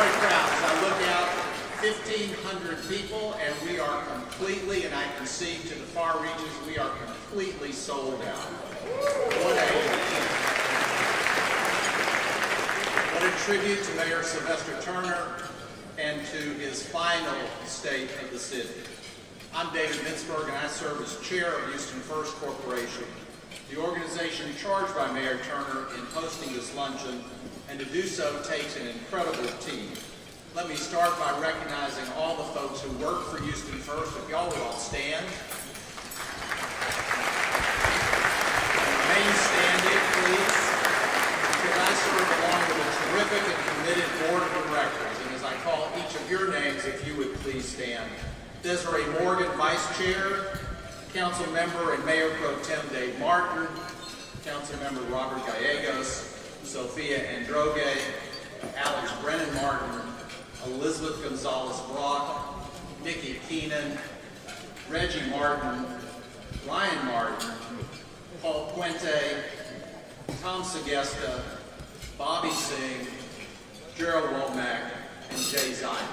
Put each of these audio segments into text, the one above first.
very proud as I look out, 1,500 people, and we are completely, and I can see to the far reaches, we are completely sold out. What a tribute to Mayor Sylvester Turner and to his final state of the city. I'm David Mintzberg, and I serve as chair of Houston First Corporation, the organization charged by Mayor Turner in hosting this luncheon, and to do so takes an incredible team. Let me start by recognizing all the folks who work for Houston First. If y'all will all stand. Remain standing, please, because I serve along with a terrific and committed board of directors. And as I call each of your names, if you would please stand. Desiree Morgan, Vice Chair, Council Member and Mayor Pro Tem Dave Martin, Council Member Robert Gallegos, Sophia Androge, Alex Brennan Martin, Elizabeth Gonzalez Brock, Nikki Keenan, Reggie Martin, Ryan Martin, Paul Puente, Tom Segesta, Bobby Singh, Gerald Womack, and Jay Zion.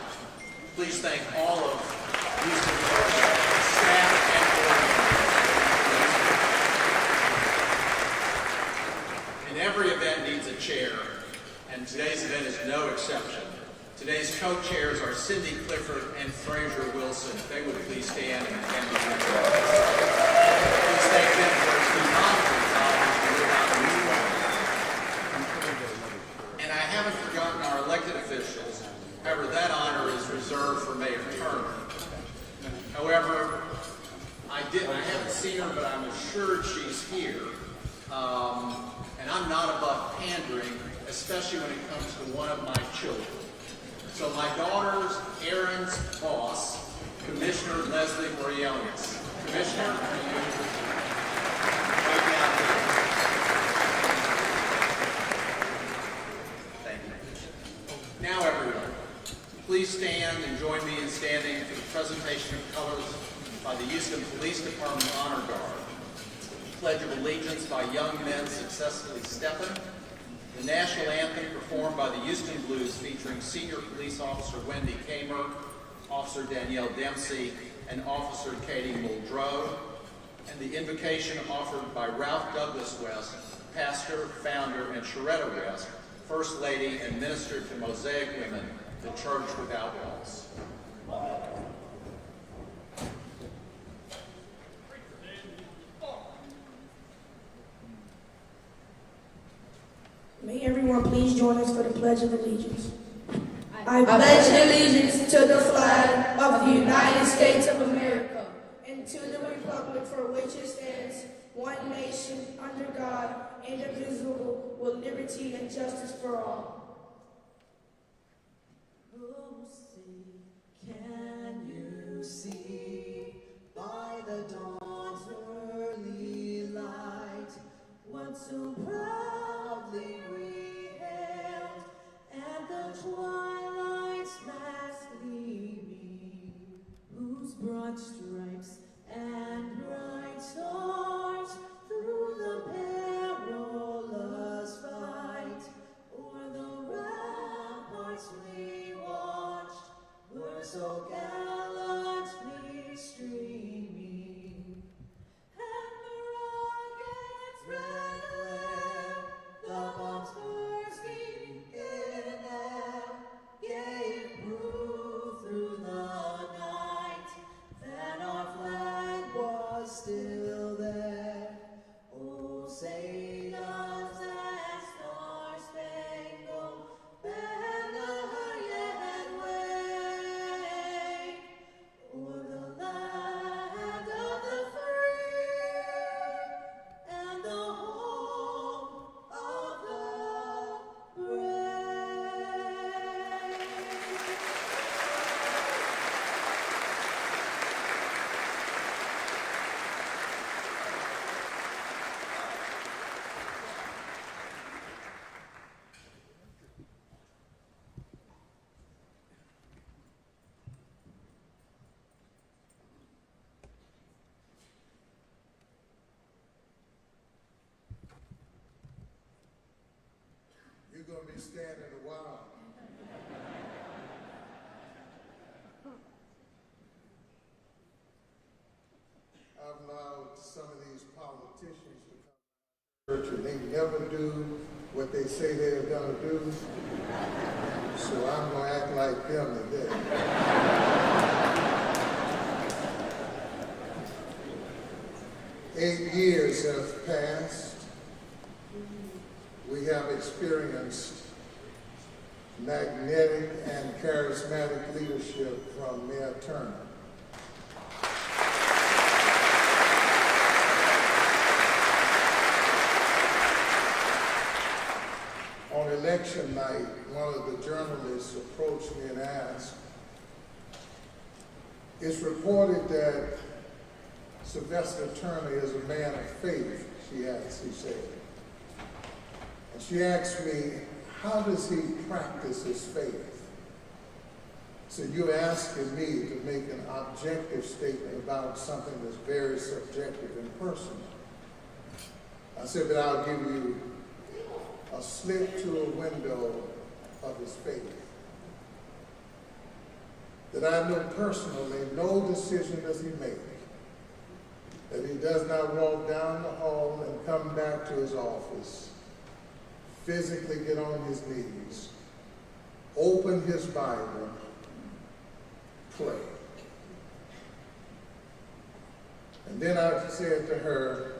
Please thank all of Houston First staff and board members. And every event needs a chair, and today's event is no exception. Today's co-chairs are Cindy Clifford and Fraser Wilson. If they would please stand and be recognized. Please thank them for their phenomenal job. And I haven't forgotten our elected officials. However, that honor is reserved for Mayor Turner. However, I haven't seen her, but I'm assured she's here. And I'm not above pandering, especially when it comes to one of my children. So my daughter's Erin's boss, Commissioner Leslie Moriones. Commissioner, right down here. Thank you. Now everyone, please stand and join me in standing for the presentation of colors by the Houston Police Department Honor Guard. Pledge of Allegiance by young men successfully stepping. The national anthem performed by the Houston Blues featuring Senior Police Officer Wendy Kamer, Officer Danielle Dempsey, and Officer Katie Muldrow, and the invocation offered by Ralph Douglas West, pastor, founder, and Sharetta West, First Lady and Minister to Mosaic Women, the Church Without Walls. May everyone please join us for the Pledge of Allegiance. I pledge allegiance to the flag of the United States of America and to the republic for which it stands, one nation, under God, indivisible, with liberty and justice for all. Oh, see, can you see by the dawn's early light what so proudly we hailed at the twilight's last gleaming, whose broad stripes and bright stars through the perilous fight o'er the ramparts we watched were so gallantly streaming, and the rockets' red glare, the bombs bursting in air, gave proof through the night that our flag was still there. Oh, say does that star-spangled banner yet wave o'er the land of the free and the home of the brave? You're going to be standing a while. never do what they say they're going to do. So I'm going to act like them today. 8 years have passed. We have experienced magnetic and charismatic leadership from Mayor Turner. On election night, one of the journalists approached me and asked, "It's reported that Sylvester Turner is a man of faith," he said. And she asked me, "How does he practice his faith?" So you're asking me to make an objective statement about something that's very subjective and personal. I said, "But I'll give you a slip to a window of his faith. That I know personally, no decision does he make that he does not walk down the hall and come back to his office, physically get on his knees, open his Bible, pray." And then I said to her,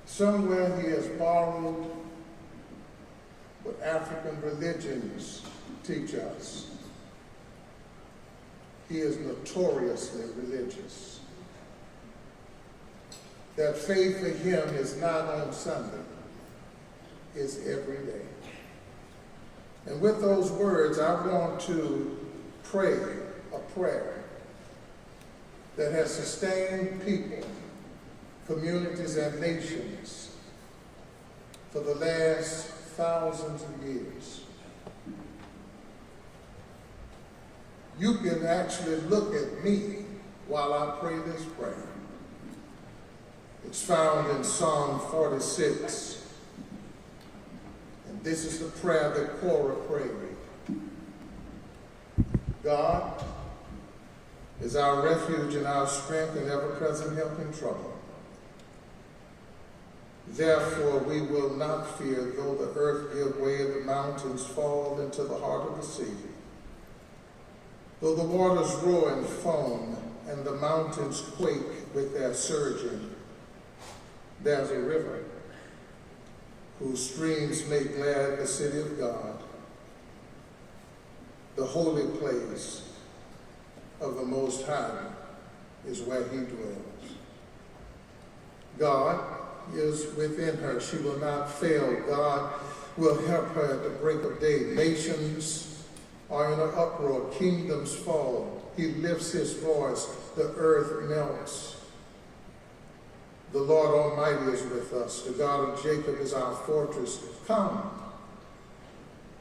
somewhere he has borrowed what African religions teach us. He is notoriously religious. That faith for him is not on Sunday, it's every day. And with those words, I want to pray a prayer that has sustained people, communities, and nations for the last thousands of years. You can actually look at me while I pray this prayer. It's found in Psalm 46. And this is the prayer that Korah prayed. God is our refuge and our strength and ever-present help in trouble. Therefore we will not fear, though the earth give way and the mountains fall into the heart of the sea. Though the waters roar and foam and the mountains quake with their surging, there's a river whose streams make glad the city of God, the holy place of the Most High is where he dwells. God is within her. She will not fail. God will help her at the break of day. Nations are in an uproar. Kingdoms fall. He lifts his voice. The earth melts. The Lord Almighty is with us. The God of Jacob is our fortress. Come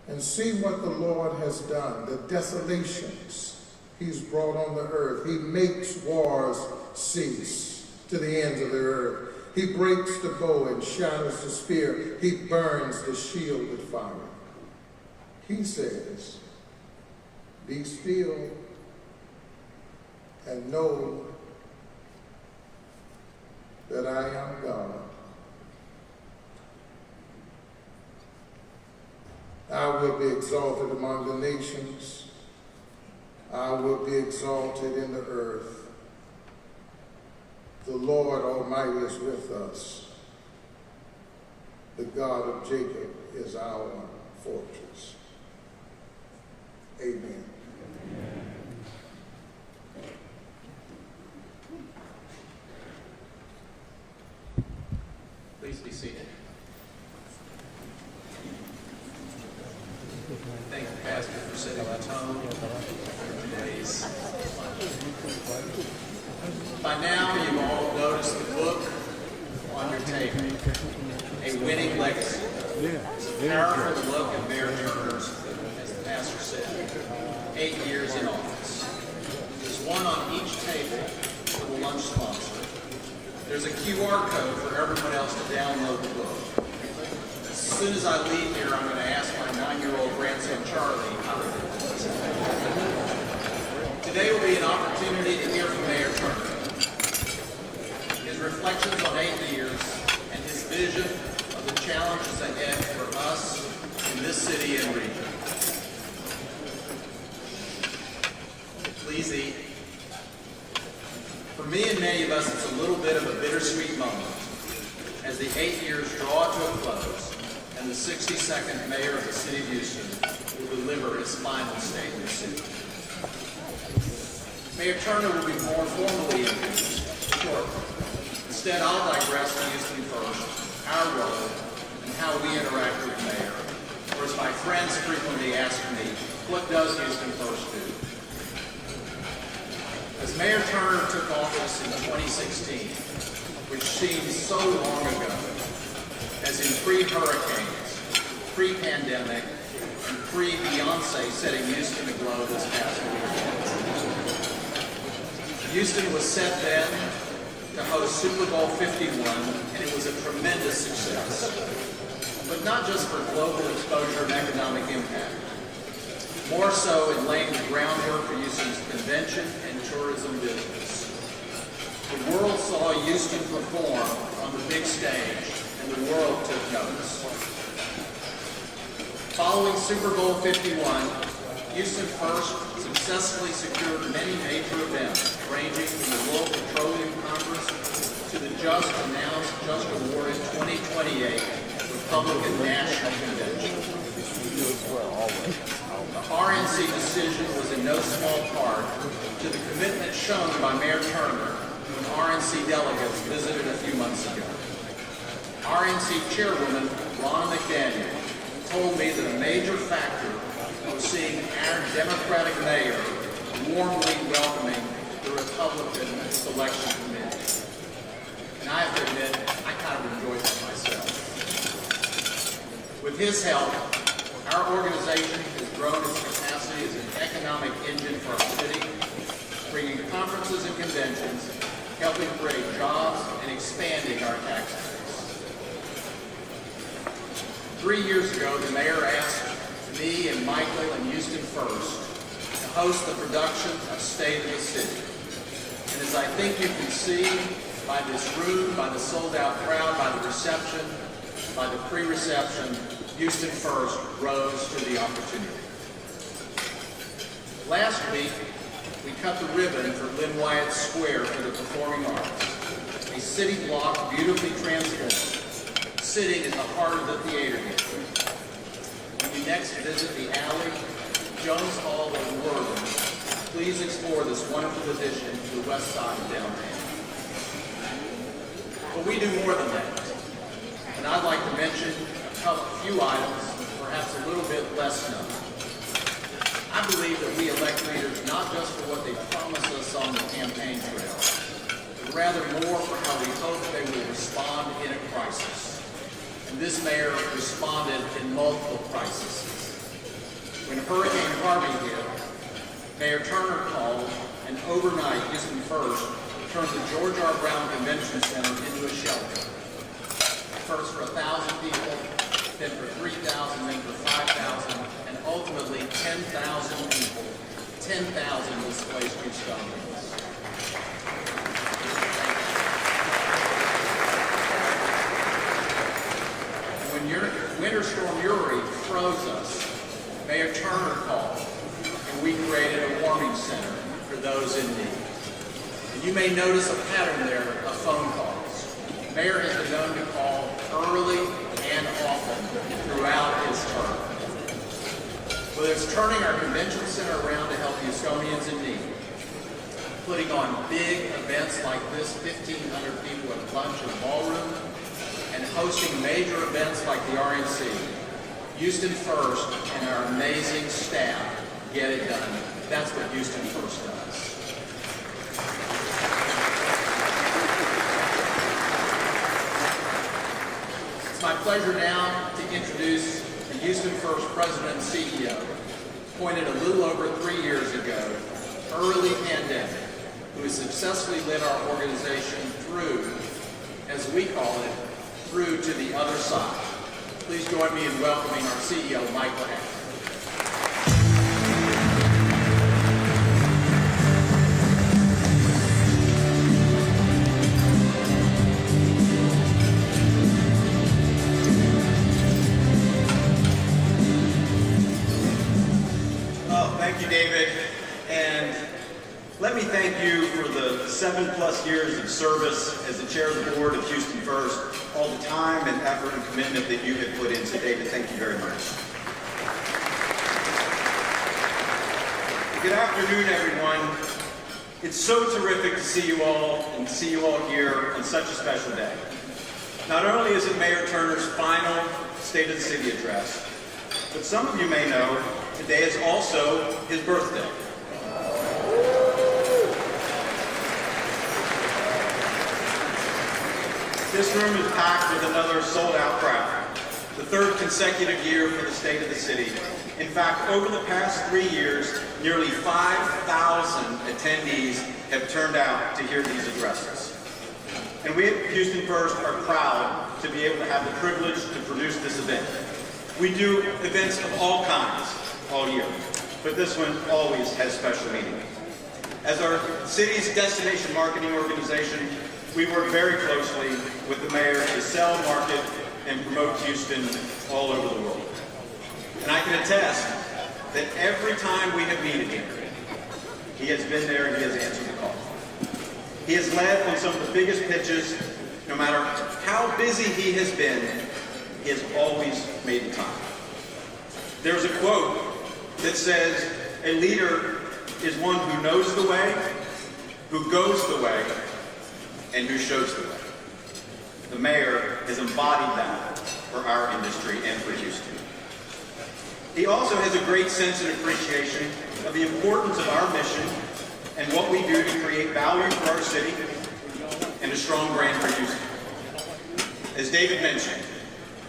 and see what the Lord has done. The desolations he's brought on the earth. He makes wars cease to the ends of the earth. He breaks the bow and shatters the spear. He burns the shield with fire. He says, "Be still and know that I am God. I will be exalted among the nations. I will be exalted in the earth. The Lord Almighty is with us. The God of Jacob is our fortress." Amen. Please be seated. Thank you, Pastor, for setting the tone for today's lunch. By now, you've all noticed the book on your table, A Winning Legacy. It's a powerful look at Mayor Turner, as the pastor said, 8 years in office. There's one on each table for the lunch sponsor. There's a QR code for everyone else to download the book. As soon as I leave here, I'm going to ask my 9-year-old grandson, Charlie, how to do it. Today will be an opportunity to hear from Mayor Turner. His reflections on 8 years and his vision of the challenges ahead for us in this city and region. Please eat. For me and many of us, it's a little bit of a bittersweet moment as the 8 years draw to a close and the 62nd mayor of the city of Houston will deliver his final state in the city. Mayor Turner will be more formally introduced shortly. Instead, I'll digress to Houston first, our role, and how we interact with the mayor. Or as my friends frequently ask me, what does Houston first do? As Mayor Turner took office in 2016, which seems so long ago, as in pre-hurricanes, pre-pandemic, and pre-Beyonce setting Houston aglow this past weekend. Houston was set then to host Super Bowl 51, and it was a tremendous success. But not just for global exposure and economic impact, more so in laying the groundwork for Houston's convention and tourism business. The world saw Houston perform on the big stage, and the world took notice. Following Super Bowl 51, Houston First successfully secured many major events, ranging from the World Petroleum Congress to the just awarded 2028 Republican National Convention. The RNC decision was in no small part to the commitment shown by Mayor Turner when RNC delegates visited a few months ago. RNC Chairwoman Ronna McDaniel told me that a major factor was seeing our Democratic mayor warmly welcoming the Republican selection committee. And I have to admit, I kind of enjoyed that myself. With his help, our organization has grown its capacity as an economic engine for our city, bringing conferences and conventions, helping create jobs, and expanding our tax base. 3 years ago, the mayor asked me and Michael and Houston First to host the production of State of the City. And as I think you can see by this room, by the sold-out crowd, by the reception, by the pre-reception, Houston First rose to the opportunity. Last week, we cut the ribbon for Lynn Wyatt Square for the Performing Arts, a city block beautifully transformed, sitting in the heart of the theater district. When you next visit the alley, Jones Hall, or Worthing, please explore this wonderful addition to the west side of downtown. But we do more than that, and I'd like to mention a few items, perhaps a little bit less known. I believe that we elect leaders not just for what they promise us on the campaign trail, but rather more for how we hope they will respond in a crisis. And this mayor responded in multiple crises. When Hurricane Harvey hit, Mayor Turner called, and overnight, Houston First turned the George R. Brown Convention Center into a shelter. First for 1,000 people, then for 3,000, then for 5,000, and ultimately 10,000 people, 10,000 displaced Houstonians. When Winter Storm Uri froze us, Mayor Turner called, and we created a warming center for those in need. And you may notice a pattern there of phone calls. The mayor has been known to call early and often throughout his term. Whether it's turning our convention center around to help Houstonians in need, putting on big events like this, 1,500 people at lunch in the ballroom, and hosting major events like the RNC, Houston First and our amazing staff get it done. That's what Houston First does. It's my pleasure now to introduce the Houston First President and CEO, appointed a little over 3 years ago, early pandemic, who has successfully led our organization through, as we call it, through to the other side. Please join me in welcoming our CEO, Michael Hacker. David, and let me thank you for the 7+ years of service as the chair of the board of Houston First, all the time and effort and commitment that you have put into. David, thank you very much. Good afternoon, everyone. It's so terrific to see you all and see you all here on such a special day. Not only is it Mayor Turner's final State of the City address, but some of you may know today is also his birthday. This room is packed with another sold-out crowd, the third consecutive year for the State of the City. In fact, over the past 3 years, nearly 5,000 attendees have turned out to hear these addresses. And we at Houston First are proud to be able to have the privilege to produce this event. We do events of all kinds all year, but this one always has special meaning. As our city's destination marketing organization, we work very closely with the mayor to sell, market, and promote Houston all over the world. And I can attest that every time we have needed him, he has been there and he has answered the call. He has led on some of the biggest pitches. No matter how busy he has been, he has always made the time. There's a quote that says, "A leader is one who knows the way, who goes the way, and who shows the way." The mayor has embodied that for our industry and for Houston. He also has a great sense and appreciation of the importance of our mission and what we do to create value for our city and a strong brand for Houston. As David mentioned,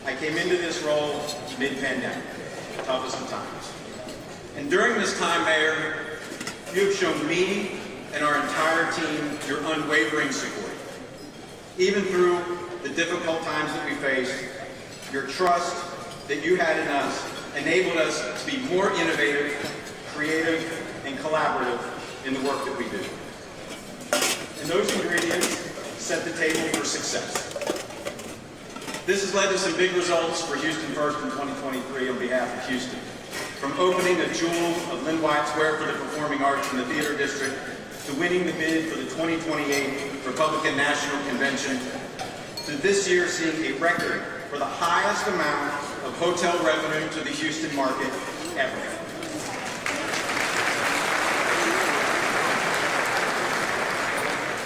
I came into this role mid-pandemic, toughest of times. And during this time, Mayor, you have shown me and our entire team your unwavering support. Even through the difficult times that we faced, your trust that you had in us enabled us to be more innovative, creative, and collaborative in the work that we do. And those ingredients set the table for success. This has led to some big results for Houston First in 2023 on behalf of Houston. From opening a jewel of Lynn Wyatt Square for the Performing Arts in the Theater District, to winning the bid for the 2028 Republican National Convention, to this year seeing a record for the highest amount of hotel revenue to the Houston market ever.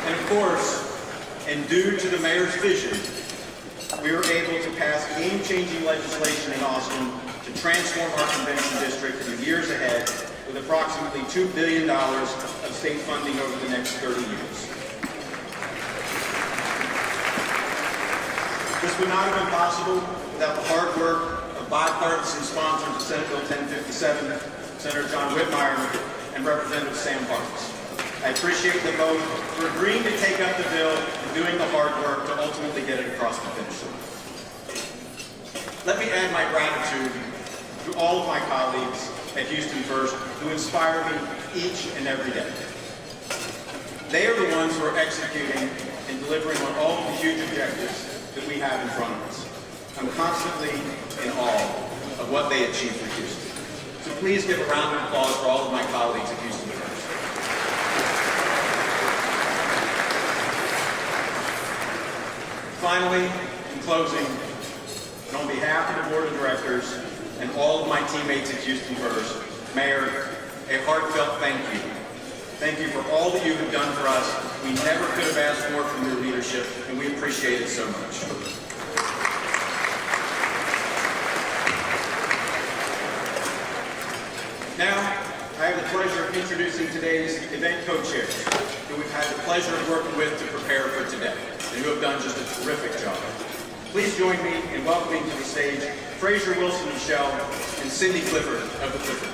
And of course, and due to the mayor's vision, we were able to pass game-changing legislation in Austin to transform our convention district in the years ahead with approximately $2 billion of state funding over the next 30 years. This would not have been possible without the hard work of bipartisan sponsors of Senate Bill 1057, Senator John Whitmire, and Representative Sam Parks. I appreciate them both for agreeing to take up the bill and doing the hard work to ultimately get it across the finish line. Let me add my gratitude to all of my colleagues at Houston First who inspire me each and every day. They are the ones who are executing and delivering on all of the huge objectives that we have in front of us. I'm constantly in awe of what they achieve for Houston. So please give a round of applause for all of my colleagues at Houston First. Finally, in closing, and on behalf of the Board of Directors and all of my teammates at Houston First, Mayor, a heartfelt thank you. Thank you for all that you have done for us. We never could have asked more from your leadership, and we appreciate it so much. Now, I have the pleasure of introducing today's event co-chairs, who we've had the pleasure of working with to prepare for today, and who have done just a terrific job. Please join me in welcoming to the stage Fraser Wilson of Shell and Cindy Clifford of the Clifford.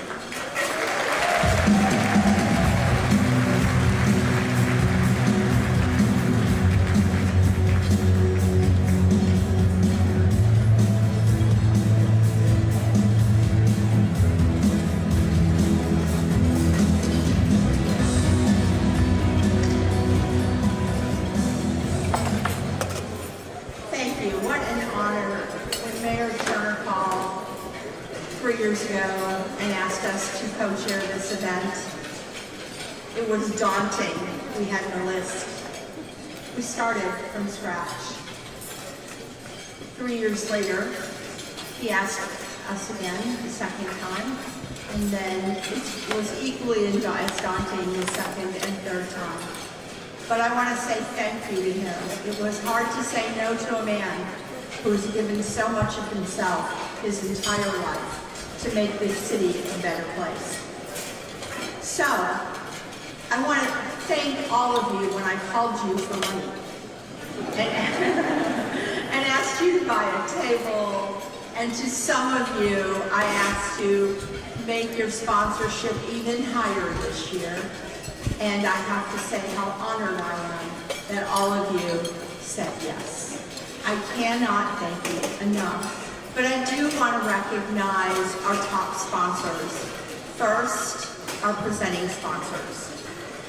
Thank you. What an honor when Mayor Turner called 3 years ago and asked us to co-chair this event. It was daunting. We had no list. We started from scratch. 3 years later, he asked us again the second time, and then it was equally as daunting the second and third time. But I want to say thank you to him. It was hard to say no to a man who has given so much of himself his entire life to make this city a better place. So, I want to thank all of you when I called you for money and asked you to buy a table, and to some of you, I asked to make your sponsorship even higher this year. And I have to say how honored I am that all of you said yes. I cannot thank you enough. But I do want to recognize our top sponsors. First, our presenting sponsors.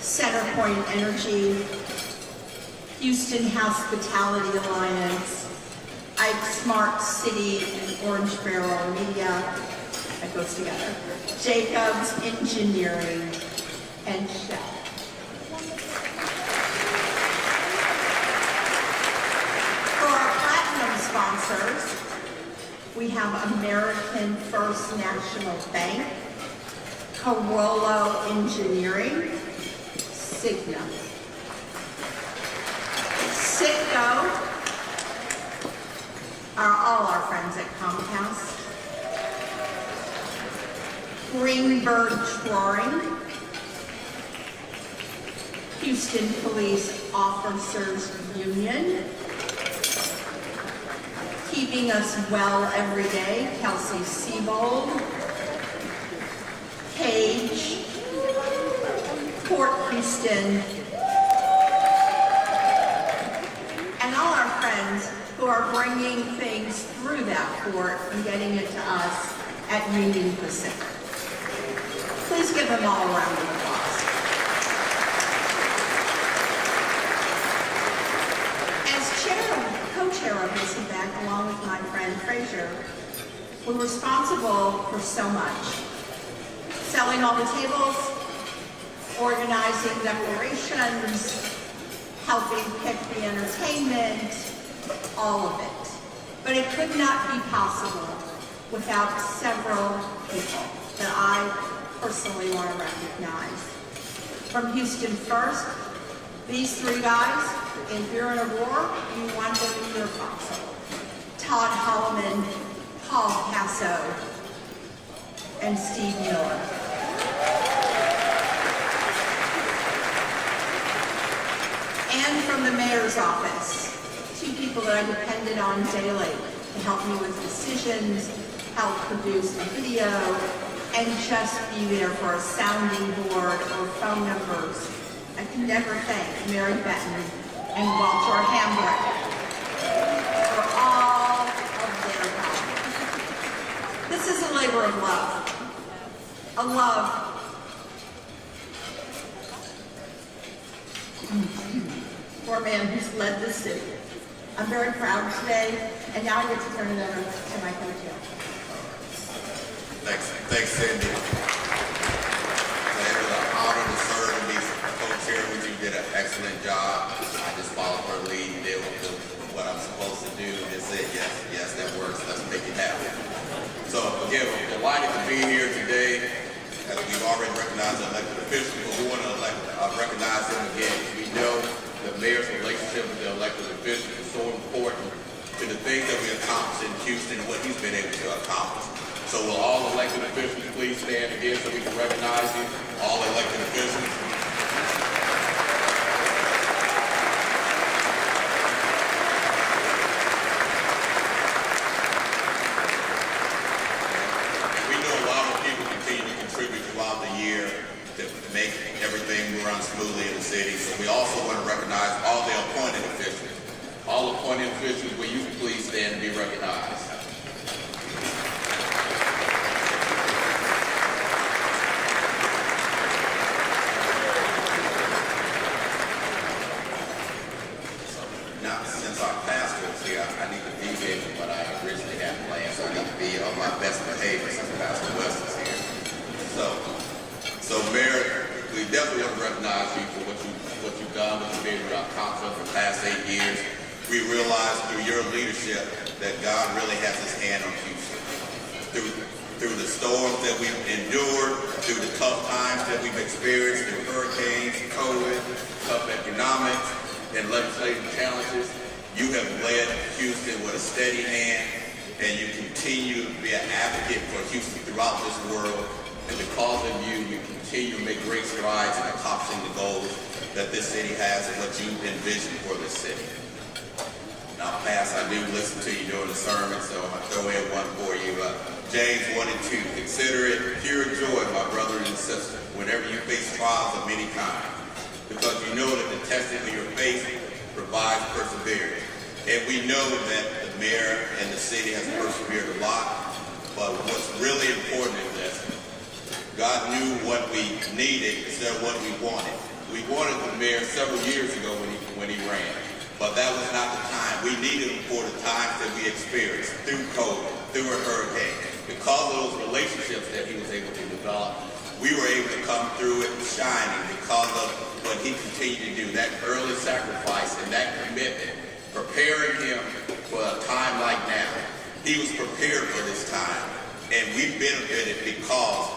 Centerpoint Energy, Houston Hospitality Alliance, Ike Smart City and Orange Barrel Media, that goes together, Jacobs Engineering, and Shell. For our platinum sponsors, we have American First National Bank, Carollo Engineering, Cigna. Citgo are all our friends at Comcast. Greenberg Drawing, Houston Police Officers Union, Keeping Us Well Every Day, Kelsey Siebold, Page, Port Houston, and all our friends who are bringing things through that port and getting it to us at Union Pacific. Please give them all a round of applause. As co-chair of this event, along with my friend Frazier, we're responsible for so much. Selling all the tables, organizing declarations, helping pick the entertainment, all of it. But it could not be possible without several people that I personally want to recognize. From Houston First, these three guys, if you're in a war, you want them in your foxhole. Todd Holloman, Paul Casso, and Steve Miller. And from the mayor's office, two people that I depended on daily to help me with decisions, help produce the video, and just be there for a sounding board or phone numbers. I can never thank Mary Benton and Walter Hambrick for all of their help. This is a labor of love. A love for a man who's led this city. I'm very proud today, and now I get to turn it over to my co-chair. Thanks, Cindy. It was an honor to serve and be co-chair with you. You did an excellent job. I just followed her lead, did what I'm supposed to do, and said, yes, that works. Let's make it happen. So again, we're delighted to be here today. As we've already recognized the elected officials, but we want to recognize them again. We know the mayor's relationship with the elected officials is so important to the things that we accomplished in Houston and what he's been able to accomplish. So will all elected officials please stand again so we can recognize you, all elected officials. We know a lot of people continue to contribute throughout the year to make everything run smoothly in the city. So we also want to recognize all the appointed officials. All appointed officials, will you please stand and be recognized? Now, since our pastor is here, I need to deviate from what I originally had planned, so I need to be on my best behavior since Pastor West is here. We realize through your leadership that God really has his hand on Houston. Through the storms that we've endured, through the tough times that we've experienced, through hurricanes, COVID, tough economics, and legislative challenges, you have led Houston with a steady hand, and you continue to be an advocate for Houston throughout this world. And because of you, we continue to make great strides in accomplishing the goals that this city has and what you envision for this city. Now, Pastor, I do listen to you during the sermon, so I'll throw in one for you. James 1 and 2, consider it pure joy, my brothers and sisters, whenever you face trials of many kinds, because you know that the testing of your faith provides perseverance. And we know that the mayor and the city has persevered a lot, but what's really important is this. God knew what we needed instead of what we wanted. We wanted the mayor several years ago when he ran, but that was not the time. We needed him for the times that we experienced through COVID, through a hurricane. Because of those relationships that he was able to develop, we were able to come through it shining because of what he continued to do, that early sacrifice and that commitment, preparing him for a time like now. He was prepared for this time, and we benefited because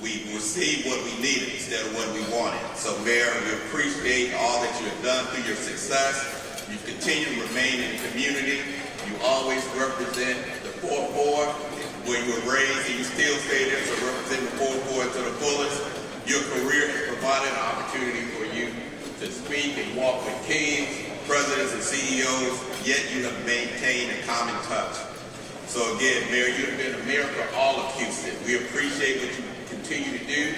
we received what we needed instead of what we wanted. So, Mayor, we appreciate all that you have done through your success. You continue to remain in the community. You always represent the 4-4 where you were raised, and you still stay there, so represent the 4-4 to the fullest. Your career has provided an opportunity for you to speak and walk with kings, presidents, and CEOs, yet you have maintained a common touch. So again, Mayor, you have been a mayor for all of Houston. We appreciate what you continue to do,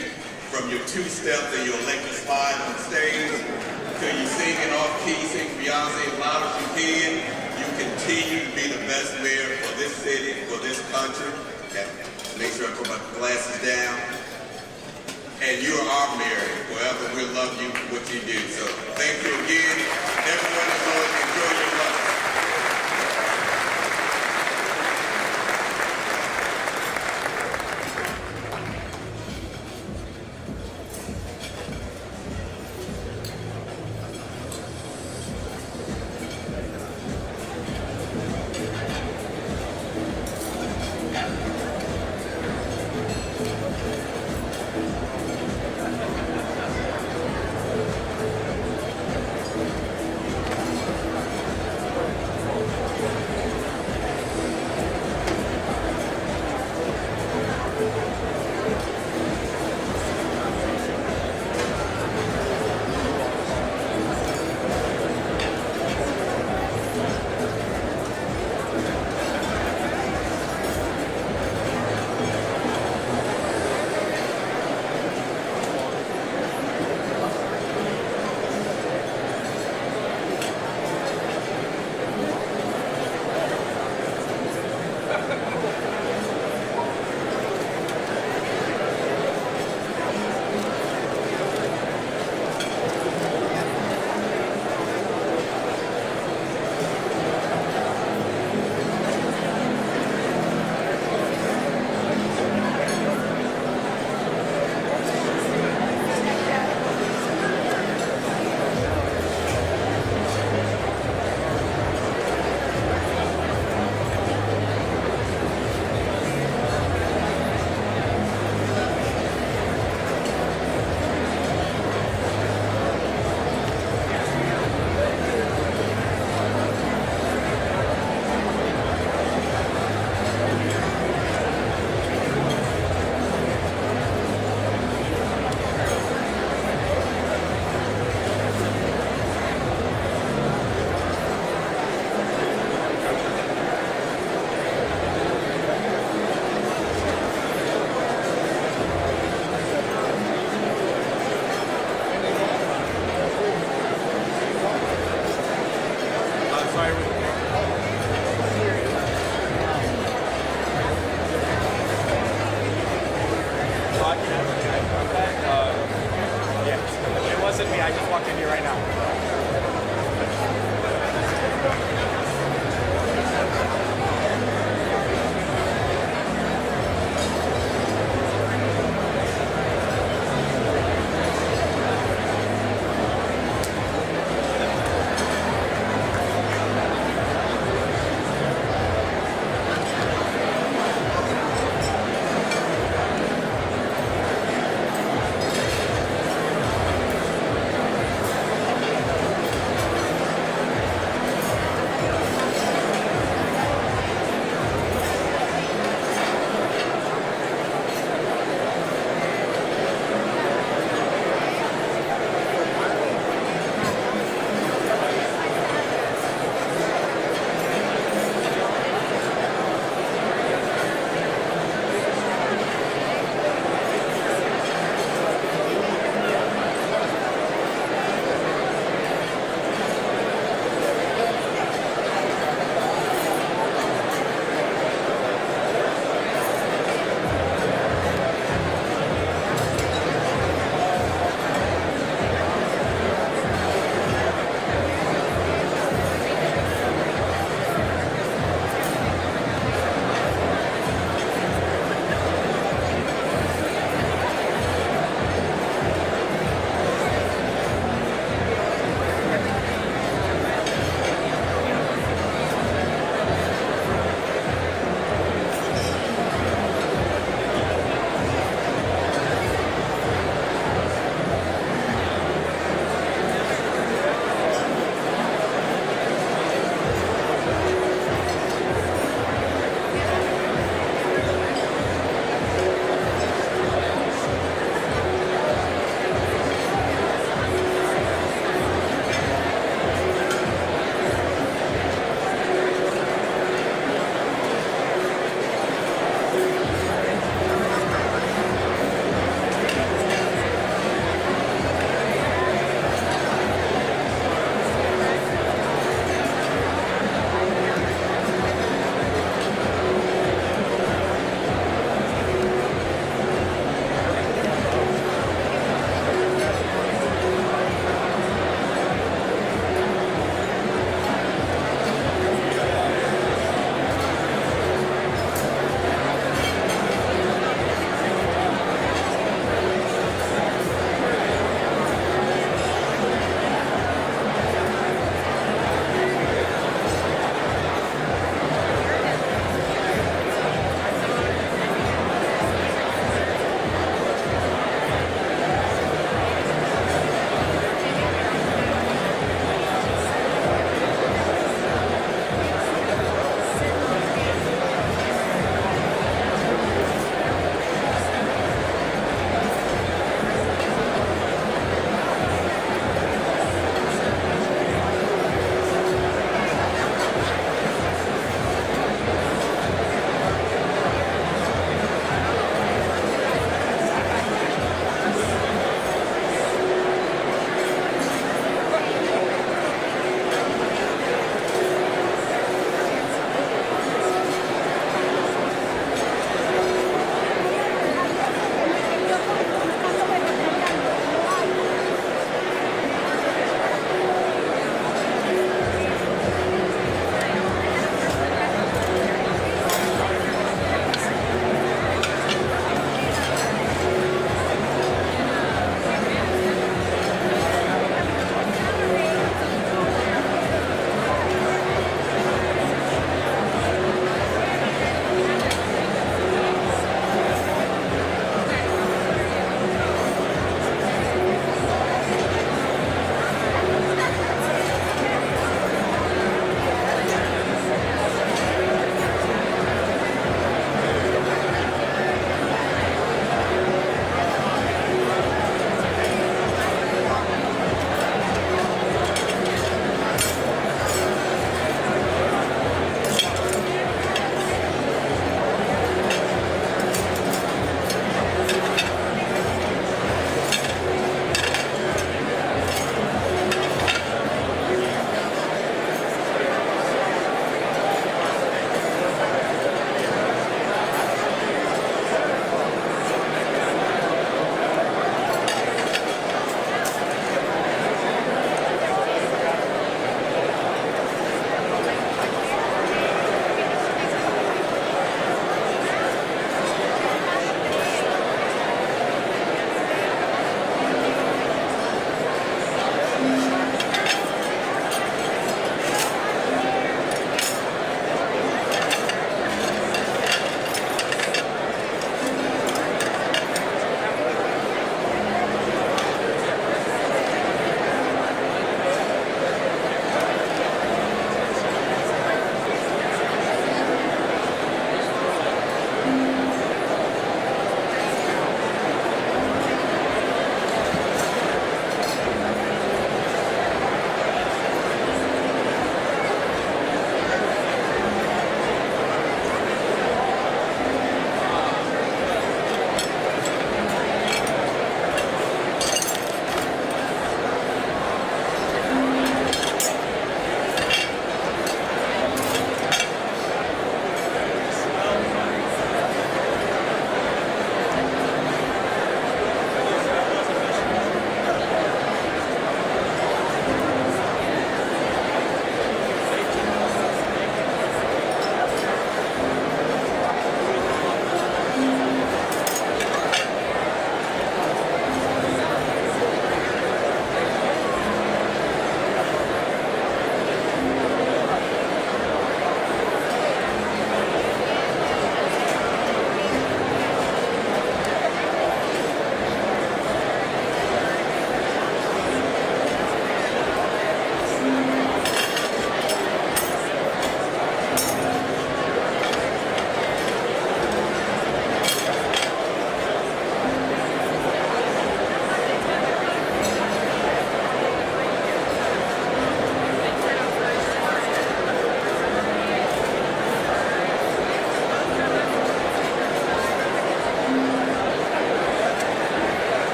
from your 2 steps and your electric slide on stage, to you singing off-key, sing Beyonce as loud as you can. You continue to be the best mayor for this city, for this country. And make sure I put my glasses down. And you are our mayor. Forever we'll love you for what you do. So thank you again. Everyone enjoy your lunch.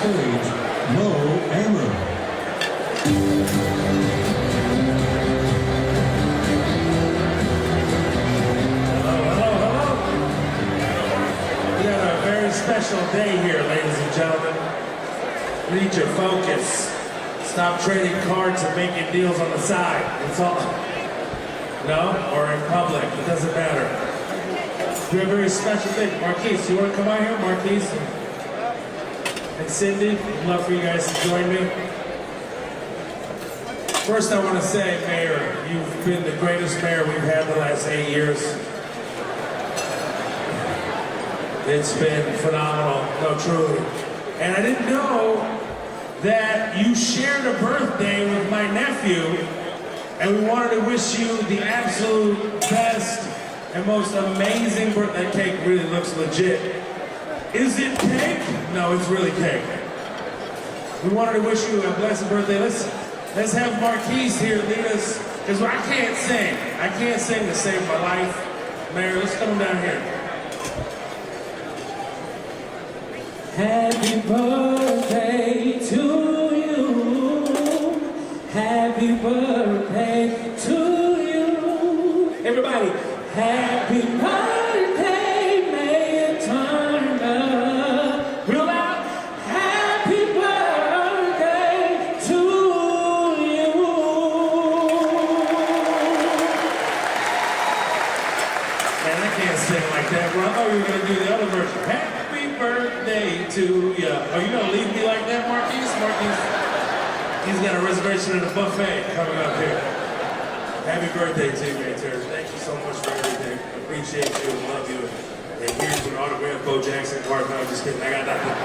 stage, Mo Ammer. We got a very special day here, ladies and gentlemen. We need your focus. Stop trading cards and making deals on the side. That's all. No? Or in public. It doesn't matter. We have a very special thing. Marquise, you want to come out here? Marquise and Cindy, I'd love for you guys to join me. First, I want to say, Mayor, you've been the greatest mayor we've had the last 8 years. It's been phenomenal, no, truly. And I didn't know that you shared a birthday with my nephew, and we wanted to wish you the absolute best and most amazing birthday. That cake really looks legit. Is it cake? No, it's really cake. We wanted to wish you a blessed birthday. Let's have Marquise here lead us, because I can't sing. I can't sing to save my life. Mayor, let's come down here. Happy birthday to you. Happy birthday to you. Everybody, happy birthday, Mayor Turner. Real loud. Happy birthday to you. Man, I can't sing like that, bro. I thought you were going to do the other version. Happy birthday to you. Are you going to leave me like that, Marquise? He's got a reservation at the buffet coming up here. Happy birthday to you, Mayor Turner. Thank you so much for everything. Appreciate you and love you. And here's an autograph, Bo Jackson card. No, just kidding. I got nothing.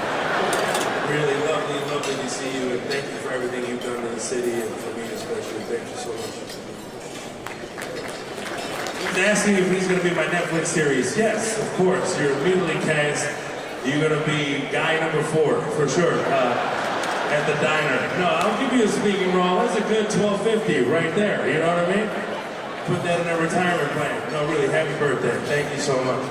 Really lovely to see you. And thank you for everything you've done to the city and for me especially. Thank you so much. He's asking if he's going to be my Netflix series. Yes, of course. You're immediately cast. You're going to be guy number 4, for sure. At the diner. No, I'll give you a speaking role. That's a good $12.50 right there. You know what I mean? Put that in a retirement plan. No, really, happy birthday. Thank you so much.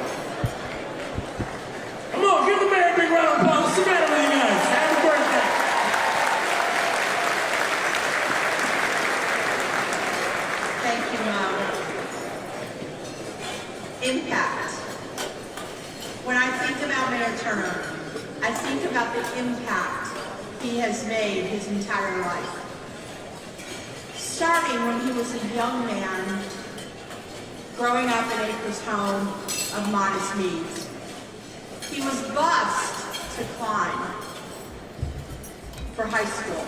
Come on, give the mayor a big round of applause. What's the matter with you guys? Happy birthday. Thank you, Mom. Impact. When I think about Mayor Turner, I think about the impact he has made his entire life. Starting when he was a young man, growing up in Acres home of modest means. He was bused to climb for high school.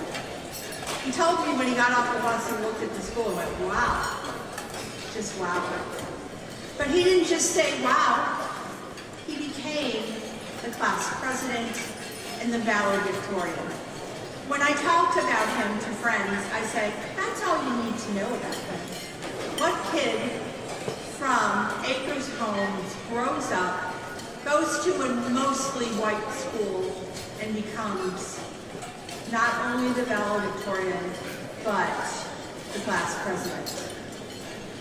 He told me when he got off the bus and looked at the school and went, wow, just wow. But he didn't just say wow, he became the class president and the valedictorian. When I talked about him to friends, I said, that's all you need to know about him. What kid from Acres Homes grows up, goes to a mostly white school, and becomes not only the valedictorian, but the class president.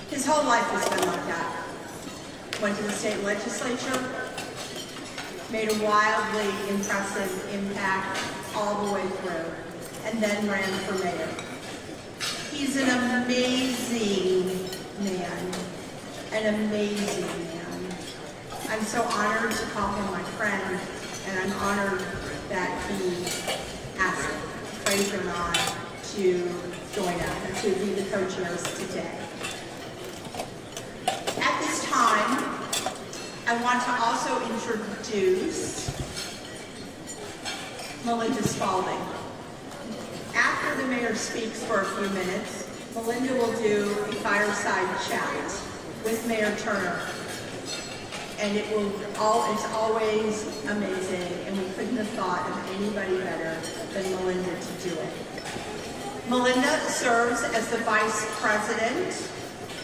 His whole life has been like that. Went to the state legislature, made a wildly impressive impact all the way through, and then ran for mayor. He's an amazing man, an amazing man. I'm so honored to call him my friend, and I'm honored that he asked Fraser and I to join us and to be the co-chairs today. At this time, I want to also introduce Melinda Spalding. After the mayor speaks for a few minutes, Melinda will do a fireside chat with Mayor Turner. And it's always amazing, and we couldn't have thought of anybody better than Melinda to do it. Melinda serves as the Vice President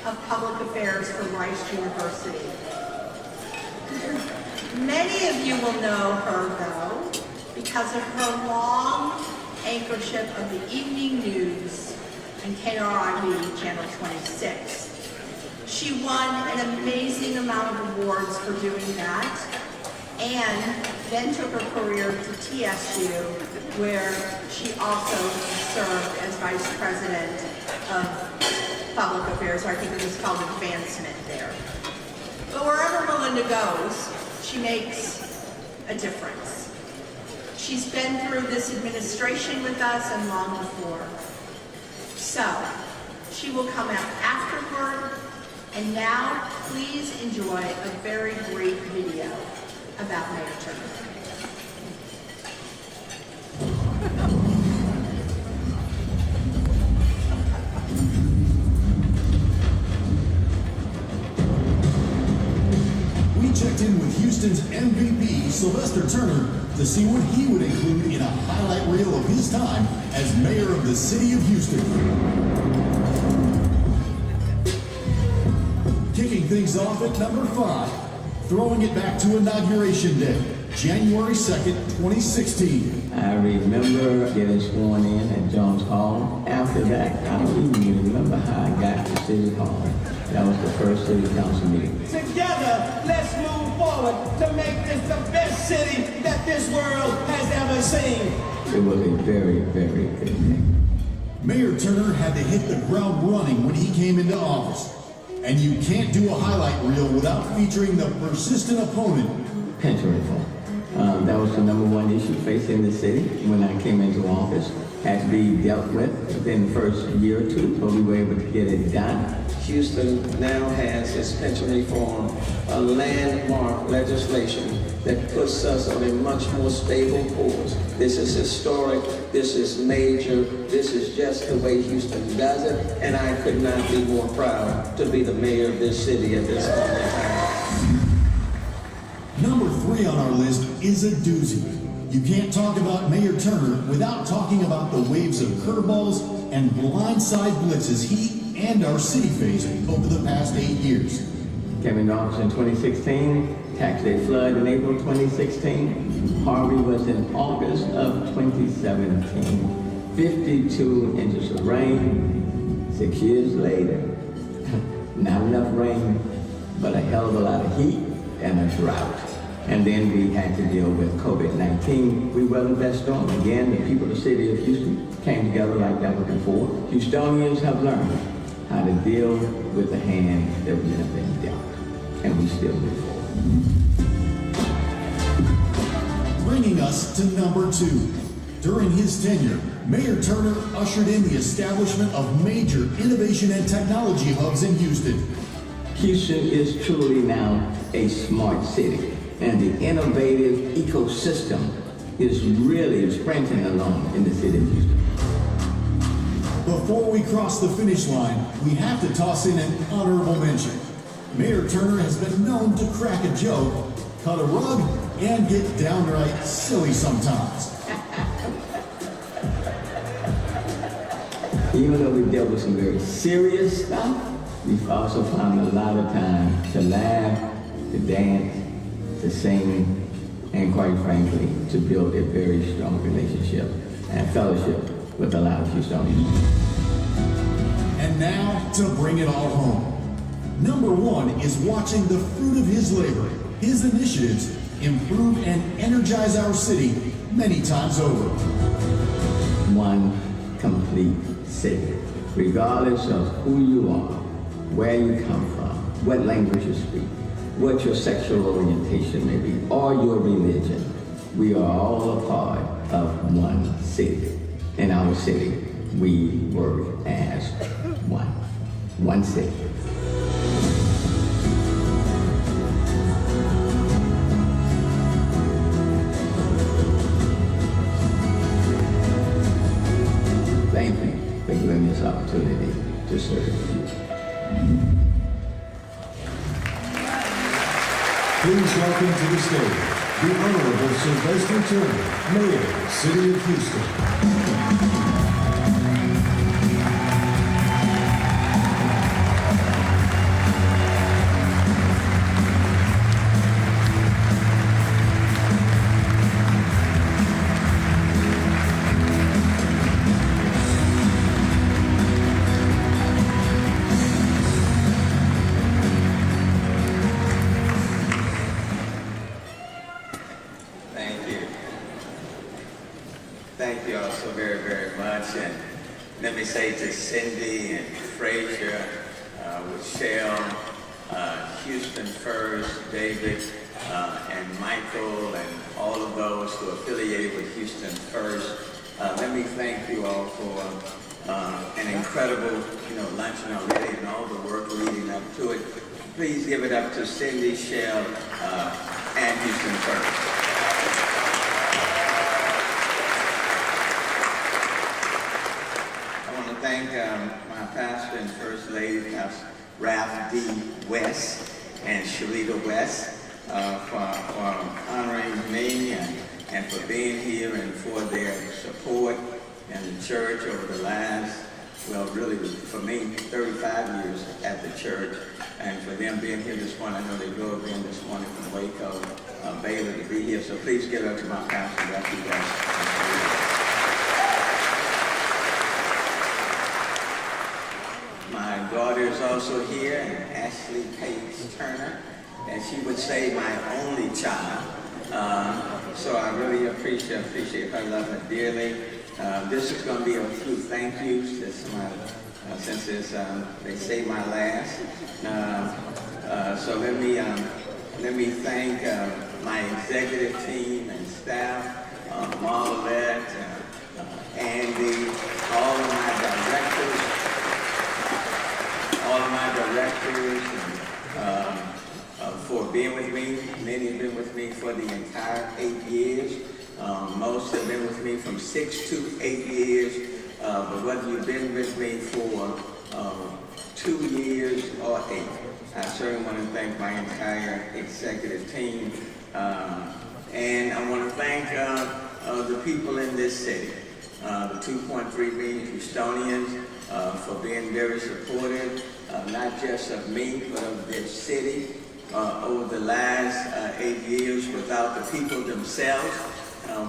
of Public Affairs for Rice University. Many of you will know her, though, because of her long anchorship of the evening news in KRIB Channel 26. She won an amazing amount of awards for doing that, and then took her career to TSU where she also served as Vice President of Public Affairs, or I think it was called Advancement there. But wherever Melinda goes, she makes a difference. She's been through this administration with us and long before. So, she will come out afterward, and now please enjoy a very brief video about Mayor Turner. We checked in with Houston's MVP, Sylvester Turner, to see what he would include in a highlight reel of his time as mayor of the city of Houston. Kicking things off at number 5, throwing it back to Inauguration Day, January 2nd, 2016. I remember getting sworn in at Jones Hall. After that, I don't even remember how I got to City Hall. That was the first city council meeting. Together, let's move forward to make this the best city that this world has ever seen. It was a very, very good day. Mayor Turner had to hit the ground running when he came into office. And you can't do a highlight reel without featuring the persistent opponent. Pension reform. That was the #1 issue facing the city when I came into office. Had to be dealt with within the first year or two, but we were able to get it done. Houston now has its pension reform, a landmark legislation that puts us on a much more stable course. This is historic, this is major, this is just the way Houston does it, and I could not be more proud to be the mayor of this city at this moment in time. Number 3 on our list is a doozy. You can't talk about Mayor Turner without talking about the waves of curveballs and blindside blitzes he and our city faced over the past 8 years. Came into office in 2016, tax day flood in April 2016. Harvey was in August of 2017. 52 inches of rain. 6 years later, not enough rain, but a hell of a lot of heat and a drought. And then we had to deal with COVID-19. We weathered that storm. Again, the people of the city of Houston came together like never before. Houstonians have learned how to deal with the hand that we have been dealt. And we still move forward. Bringing us to number 2. During his tenure, Mayor Turner ushered in the establishment of major innovation and technology hubs in Houston. Houston is truly now a smart city, and the innovative ecosystem is really sprinting along in the city of Houston. Before we cross the finish line, we have to toss in an honorable mention. Mayor Turner has been known to crack a joke, cut a rug, and get downright silly sometimes. Even though we dealt with some very serious stuff, we've also found a lot of time to laugh, to dance, to sing, and quite frankly, to build a very strong relationship and fellowship with a lot of Houstonians. And now, to bring it all home. Number 1 is watching the fruit of his labor, his initiatives, improve and energize our city many times over. One complete city, regardless of who you are, where you come from, what language you speak, what your sexual orientation may be, or your religion. We are all a part of one city. In our city, we work as one. One city. Thank you for giving me this opportunity to serve you. Please welcome to the stage the Honorable Sylvester Turner, Mayor, City of Houston. Thank much. And let me say to Cindy and Frazier, Michelle, Houston First, David, and Michael, and all of those who are affiliated with Houston First. Let me thank you all for an incredible, luncheon already and all the work leading up to it. Please give it up to Cindy, Shell, and Houston First. I want to thank my pastor and First Lady, Pastor Ralph D. West and Sharita West, for honoring me and for being here and for their support in the church over the last, really for me, 35 years at the church. And for them being here this morning, I know they drove in this morning from Waco, Baylor to be here. So please give it up to my pastor, Ralph D. West. My daughter is also here, and Ashley Paige Turner, and she would say my only child. So I really appreciate her, love her dearly. This is going to be a few thank yous. Since they say my last. So let me thank my executive team and staff, Marlette, Andy, all of my directors, for being with me. Many have been with me for the entire 8 years. Most have been with me from 6 to 8 years. But whether you've been with me for 2 years or 8, I certainly want to thank my entire executive team. And I want to thank the people in this city, the 2.3 million Houstonians, for being very supportive, not just of me, but of this city. Over the last 8 years, without the people themselves,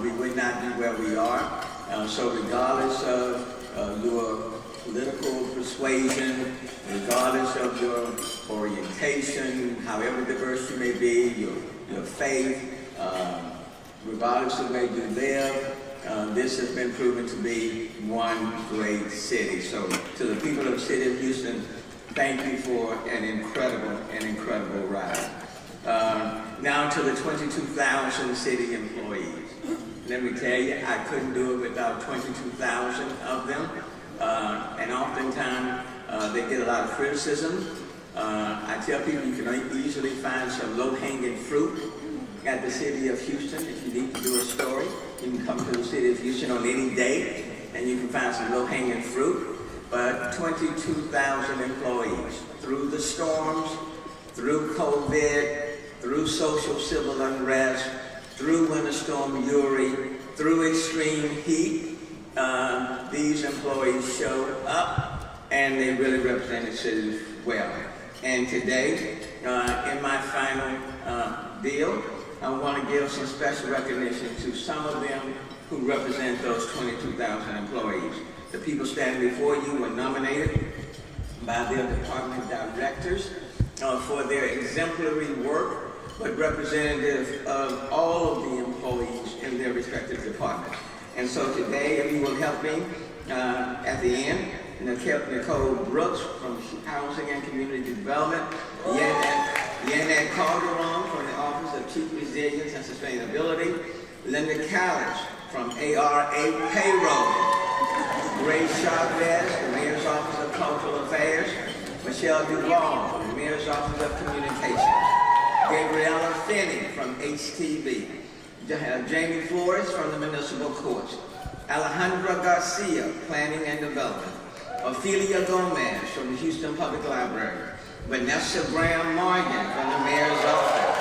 we would not be where we are. So regardless of your political persuasion, regardless of your orientation, however diverse you may be, your faith, regardless of where you live, this has been proven to be one great city. So to the people of the city of Houston, thank you for an incredible ride. Now to the 22,000 city employees. Let me tell you, I couldn't do it without 22,000 of them. And oftentimes, they get a lot of criticism. I tell people you can easily find some low-hanging fruit at the city of Houston. If you need to do a story, you can come to the city of Houston on any day, and you can find some low-hanging fruit. But 22,000 employees, through the storms, through COVID, through social civil unrest, through Winter Storm Uri, through extreme heat, these employees showed up and they really represented the city well. And today, in my final deal, I want to give some special recognition to some of them who represent those 22,000 employees. The people standing before you were nominated by their department directors for their exemplary work, but representative of all of the employees in their respective departments. And so today, if you will help me at the end, Nicole Brooks from Housing and Community Development, Yanette Calderon from the Office of Chief Resilience and Sustainability, Linda Callis from ARA Payroll, Ray Chavez, the Mayor's Office of Cultural Affairs, Michelle Duvall from the Mayor's Office of Communications, Gabriella Finney from HTV, Jamie Flores from the Municipal Courts, Alejandra Garcia, Planning and Development, Ophelia Gomez from the Houston Public Library, Vanessa Graham Morgan from the Mayor's Office,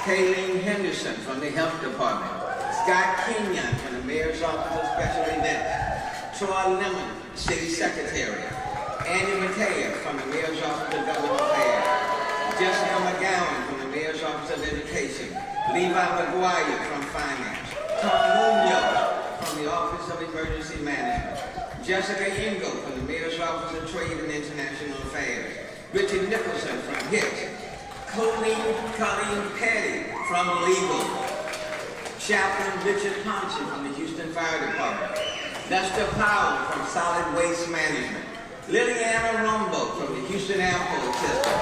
Kayleen Henderson from the Health Department, Scott Kenyon from the Mayor's Office of Special Events, Troy Lemon, City Secretary, Andy Mateo from the Mayor's Office of Government Affairs, Jessica McGowan from the Mayor's Office of Education, Levi McGuire from Finance, Tom Munoz from the Office of Emergency Management, Jessica Ingo from the Mayor's Office of Trade and International Affairs, Richard Nicholson from HITS, Colleen Petty from Legal, Chaplain Richard Thompson from the Houston Fire Department, Lester Powell from Solid Waste Management. Liliana Rombo from the Houston Airport System.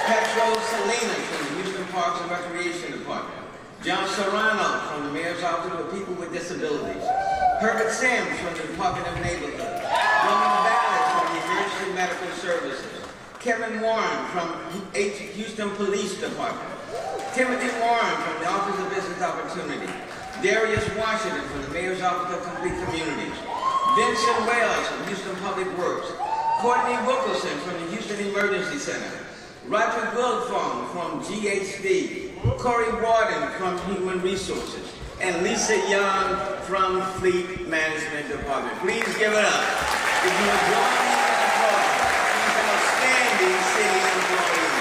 Petro Salinas from the Houston Parks and Recreation Department. John Serrano from the Mayor's Office for People with Disabilities. Herbert Sims from the Department of Neighborhood. Roman Ballard from the Emergency Medical Services. Kevin Warren from Houston Police Department. Timothy Warren from the Office of Business Opportunity. Darius Washington from the Mayor's Office of Complete Communities. Vincent Wells from Houston Public Works. Courtney Wilkerson from the Houston Emergency Center. Roger Goldfong from GHD. Corey Warden from Human Resources. And Lisa Young from Fleet Management Department. Please give it up. If you will join me in applause, these outstanding city employees.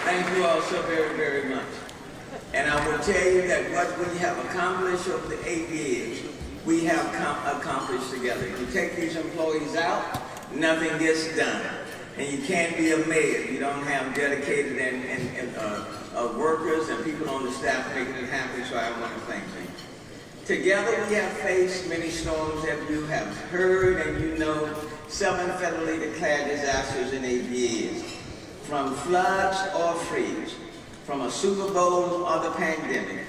Thank you all so very, very much. And I will tell you that what we have accomplished over the 8 years, we have accomplished together. If you take these employees out, nothing gets done. And you can't be a mayor if you don't have dedicated workers and people on the staff making it happen, so I want to thank you. Together we have faced many storms that you have heard and you know, 7 federally declared disasters in 8 years. From floods or freeze, from a Super Bowl or the pandemic,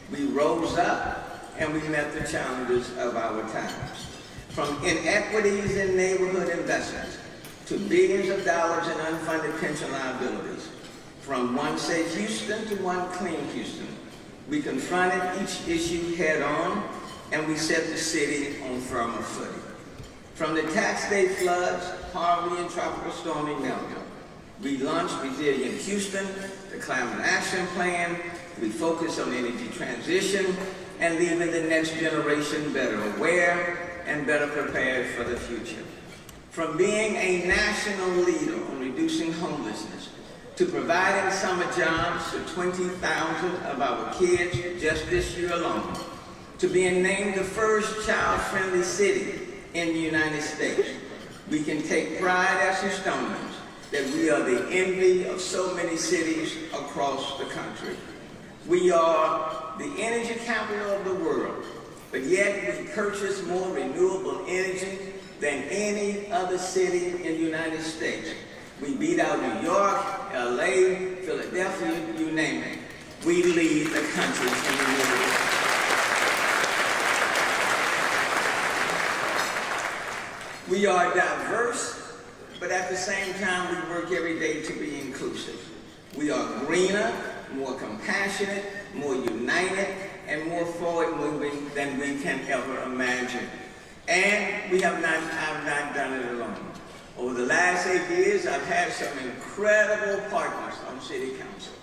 we rose up and we met the challenges of our times. From inequities in neighborhood investments to billions of dollars in unfunded pension liabilities. From one safe Houston to one clean Houston, we confronted each issue head on and we set the city on firmer footing. From the tax day floods, Harvey and Tropical Storm Imelda, we launched Resilient Houston, the Climate Action Plan. We focused on energy transition and leaving the next generation better aware and better prepared for the future. From being a national leader on reducing homelessness to providing summer jobs to 20,000 of our kids just this year alone, to being named the first child-friendly city in the United States, we can take pride as Houstonians that we are the envy of so many cities across the country. We are the energy capital of the world, but yet we purchase more renewable energy than any other city in the United States. We beat out New York, LA, Philadelphia, you name it. We lead the country in renewables. We are diverse, but at the same time, we work every day to be inclusive. We are greener, more compassionate, more united, and more forward-moving than we can ever imagine. And I've not done it alone. Over the last 8 years, I've had some incredible partners on City Council.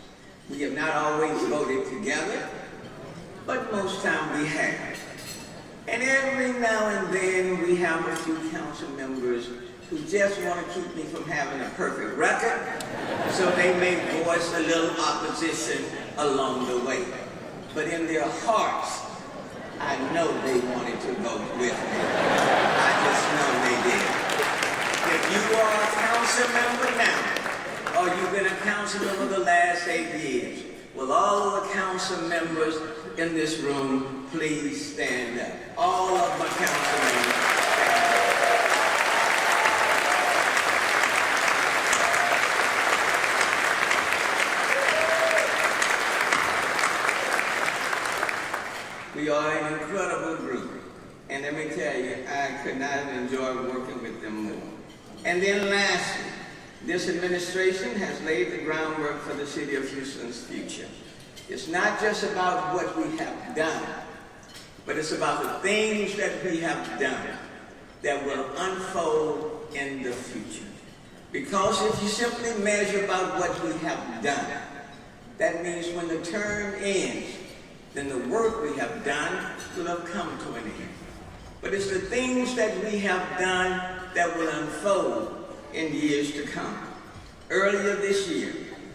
We have not always voted together, but most time we have. And every now and then, we have a few council members who just want to keep me from having a perfect record, so they may voice a little opposition along the way. But in their hearts, I know they wanted to vote with me. I just know they did. If you are a council member now, or you've been a council member the last 8 years, will all of the council members in this room please stand up? All of my council members. We are an incredible group, and let me tell you, I could not have enjoyed working with them more. And then lastly, this administration has laid the groundwork for the city of Houston's future. It's not just about what we have done, but it's about the things that we have done that will unfold in the future. Because if you simply measure about what we have done, that means when the term ends, then the work we have done will have come to an end. But it's the things that we have done that will unfold in years to come. Earlier this year,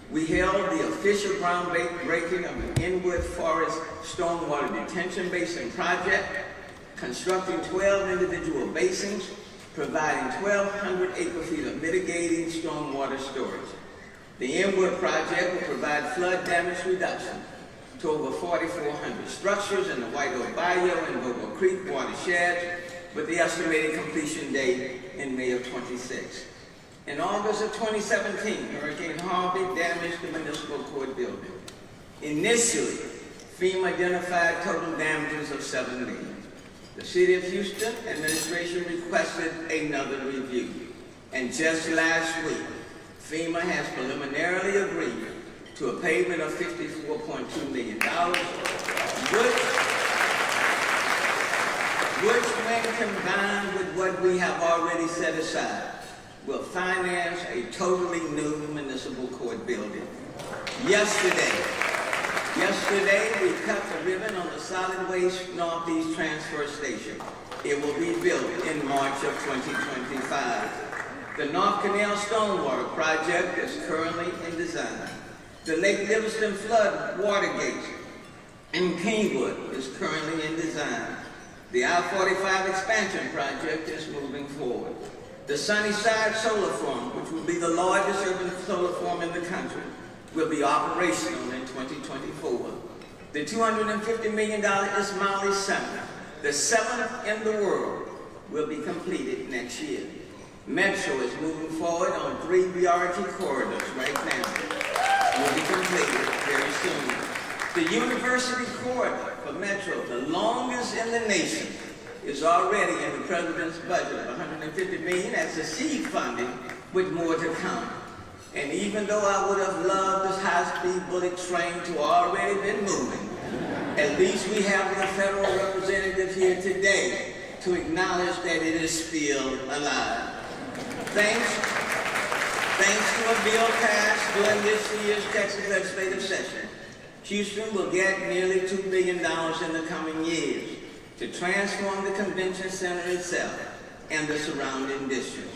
We held the official groundbreaking of the Inwood Forest Stormwater Detention Basin project, constructing 12 individual basins, providing 1,200 acre-feet of mitigating stormwater storage. The Inwood project will provide flood damage reduction to over 4,400 structures in the White Oak Bayou and Bobo Creek watersheds, with the estimated completion date in May of 26. In August of 2017, Hurricane Harvey damaged the municipal court building. Initially, FEMA identified total damages of $7 million. The City of Houston administration requested another review. And just last week, FEMA has preliminarily agreed to a payment of $54.2 million, which when combined with what we have already set aside, will finance a totally new municipal court building. Yesterday, we cut the ribbon on the solid waste Northeast transfer station. It will be built in March of 2025. The North Canal Stormwater Project is currently in design. The Lake Livingston Flood Water Gate in Kingwood is currently in design. The I-45 expansion project is moving forward. The Sunnyside Solar Farm, which will be the largest urban solar farm in the country, will be operational in 2024. The $250 million Ismaili Center, the 7th in the world, will be completed next year. Metro is moving forward on 3 BRT corridors right now. Will be completed very soon. The University Corridor for Metro, the longest in the nation, is already in the President's budget of $150 million as a seed funding, with more to come. And even though I would have loved this high-speed bullet train to already been moving, at least we have the federal representative here today to acknowledge that it is still alive. Thanks to a bill passed during this year's Texas legislative session, Houston will get nearly $2 billion in the coming years to transform the convention center itself and the surrounding district,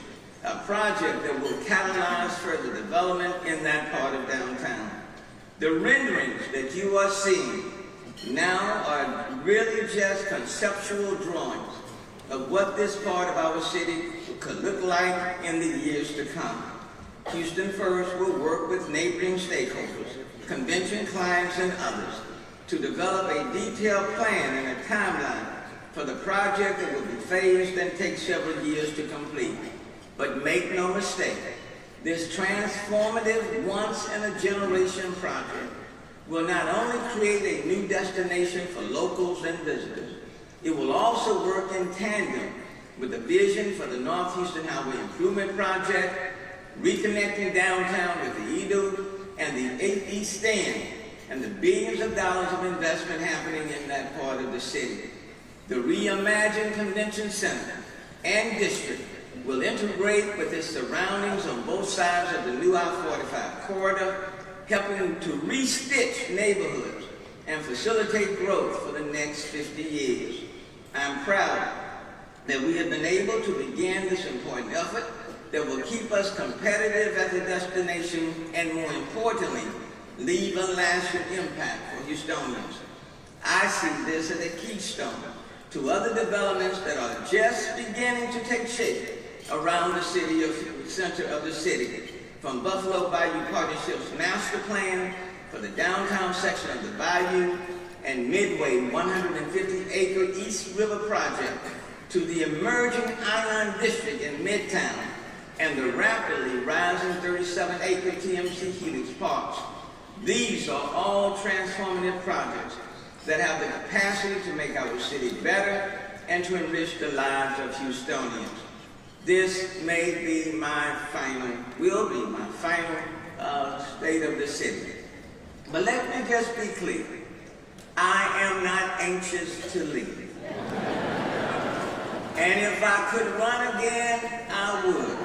a project that will catalyze further development in that part of downtown. The renderings that you are seeing now are really just conceptual drawings of what this part of our city could look like in the years to come. Houston First will work with neighboring stakeholders, convention clients, and others to develop a detailed plan and a timeline for the project that will be phased and take several years to complete. But make no mistake, this transformative, once-in-a-generation project will not only create a new destination for locals and visitors, it will also work in tandem with the vision for the North Houston Highway Improvement Project, reconnecting downtown with the Edo and the 8th East Stand, and the billions of dollars of investment happening in that part of the city. The reimagined convention center and district will integrate with its surroundings on both sides of the new I-45 corridor, helping to re-stitch neighborhoods and facilitate growth for the next 50 years. I'm proud that we have been able to begin this important effort that will keep us competitive as a destination and, more importantly, leave a lasting impact for Houstonians. I see this as a keystone to other developments that are just beginning to take shape around the center of the city, from Buffalo Bayou Partnership's master plan for the downtown section of the Bayou and Midway 150-acre East River project to the emerging Island District in Midtown and the rapidly rising 37-acre TMC Helix Parks. These are all transformative projects that have the capacity to make our city better and to enrich the lives of Houstonians. This will be my final state of the city. But let me just be clear. I am not anxious to leave. And if I could run again, I would.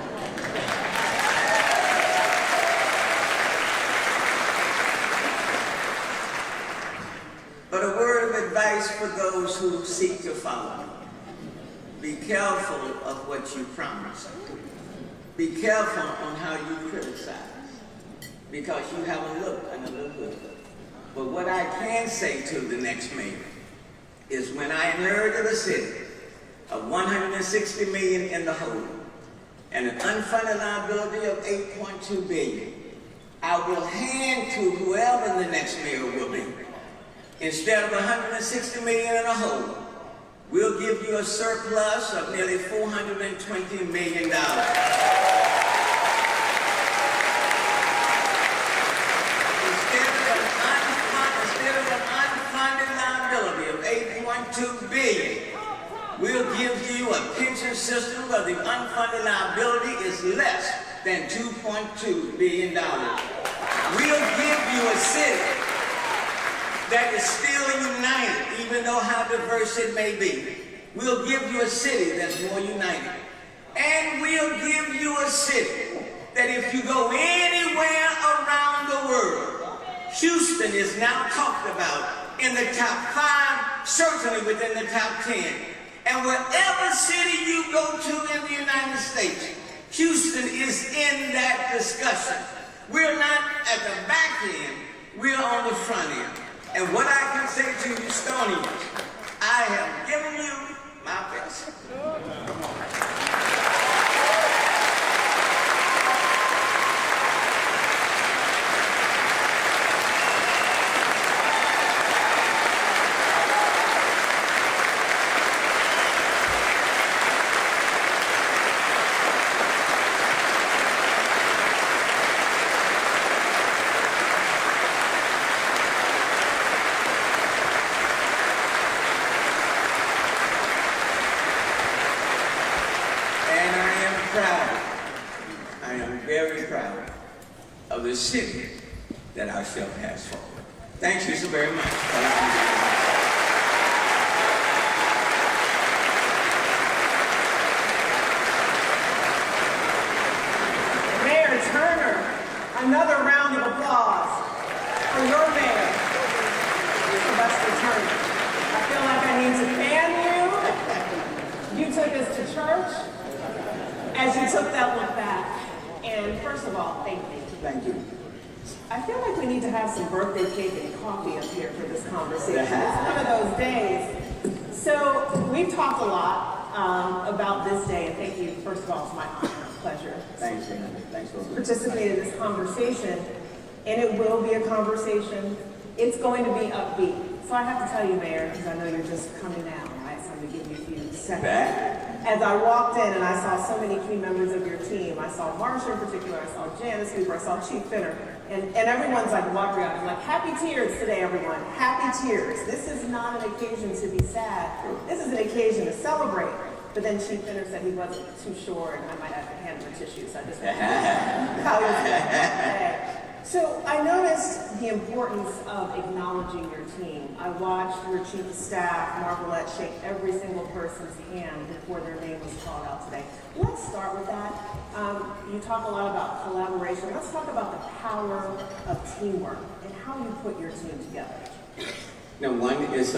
But a word of advice for those who seek to follow. Be careful of what you promise. Be careful on how you criticize. because you haven't looked under the hood. But what I can say to the next mayor is when I inherited a city of $160 million in the hole and an unfunded liability of $8.2 billion, I will hand to whoever the next mayor will be. Instead of $160 million in a hole, we'll give you a surplus of nearly $420 million. Instead of an unfunded liability of $8.2 billion, we'll give you a pension system where the unfunded liability is less than $2.2 billion. We'll give you a city that is still united, even though how diverse it may be. We'll give you a city that's more united. And we'll give you a city that if you go anywhere around the world, Houston is now talked about in the top 5, certainly within the top 10. And wherever city you go to in the United States, Houston is in that discussion. We're not at the back end, we're on the front end. And what I can say to you, Stonians, I have given you my best. I am very proud of the city that our show has for. Thank you so very much. Mayor Turner, another round of applause for your mayor, Sylvester Turner. I feel like I need to fan you. You took us to church as you took that look back. And first of all, thank you. Thank you. I feel like we need to have some birthday cake and coffee up here for this conversation. It's one of those days. So we've talked a lot about this day, and thank you, first of all, it's my honor and pleasure. Thanks, Anna. Thanks for Participate in this conversation, and it will be a conversation. It's going to be upbeat. So I have to tell you, Mayor, because I know you're just coming out, right? So I'm going to give you a few seconds. As I walked in and I saw so many key members of your team, I saw Marsha in particular, I saw Janice Hooper, I saw Chief Finner, and everyone's like watery eyed, like happy tears today, everyone, happy tears. This is not an occasion to be sad. This is an occasion to celebrate. But then Chief Finner said he wasn't too sure, and I might have to hand him a tissue, so I just how he was today. So I noticed the importance of acknowledging your team. I watched your chief of staff, Marvelette, shake every single person's hand before their name was called out today. Let's start with that. You talk a lot about collaboration. Let's talk about the power of teamwork and how you put your team together. Now, one is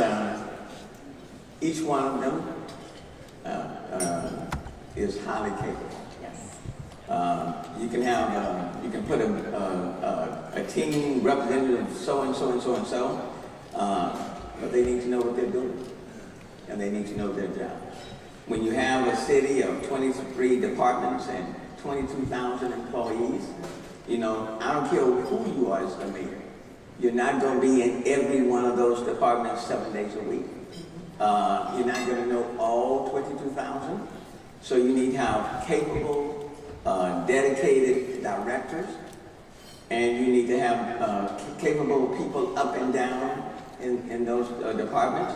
each one of them is highly capable. You can have, you can put a team representative so and so and so and so, but they need to know what they're doing, and they need to know their job. When you have a city of 23 departments and 22,000 employees, you know, I don't care who you are as the mayor. You're not going to be in every one of those departments 7 days a week. You're not going to know all 22,000, so you need to have capable, dedicated directors, and you need to have capable people up and down in those departments.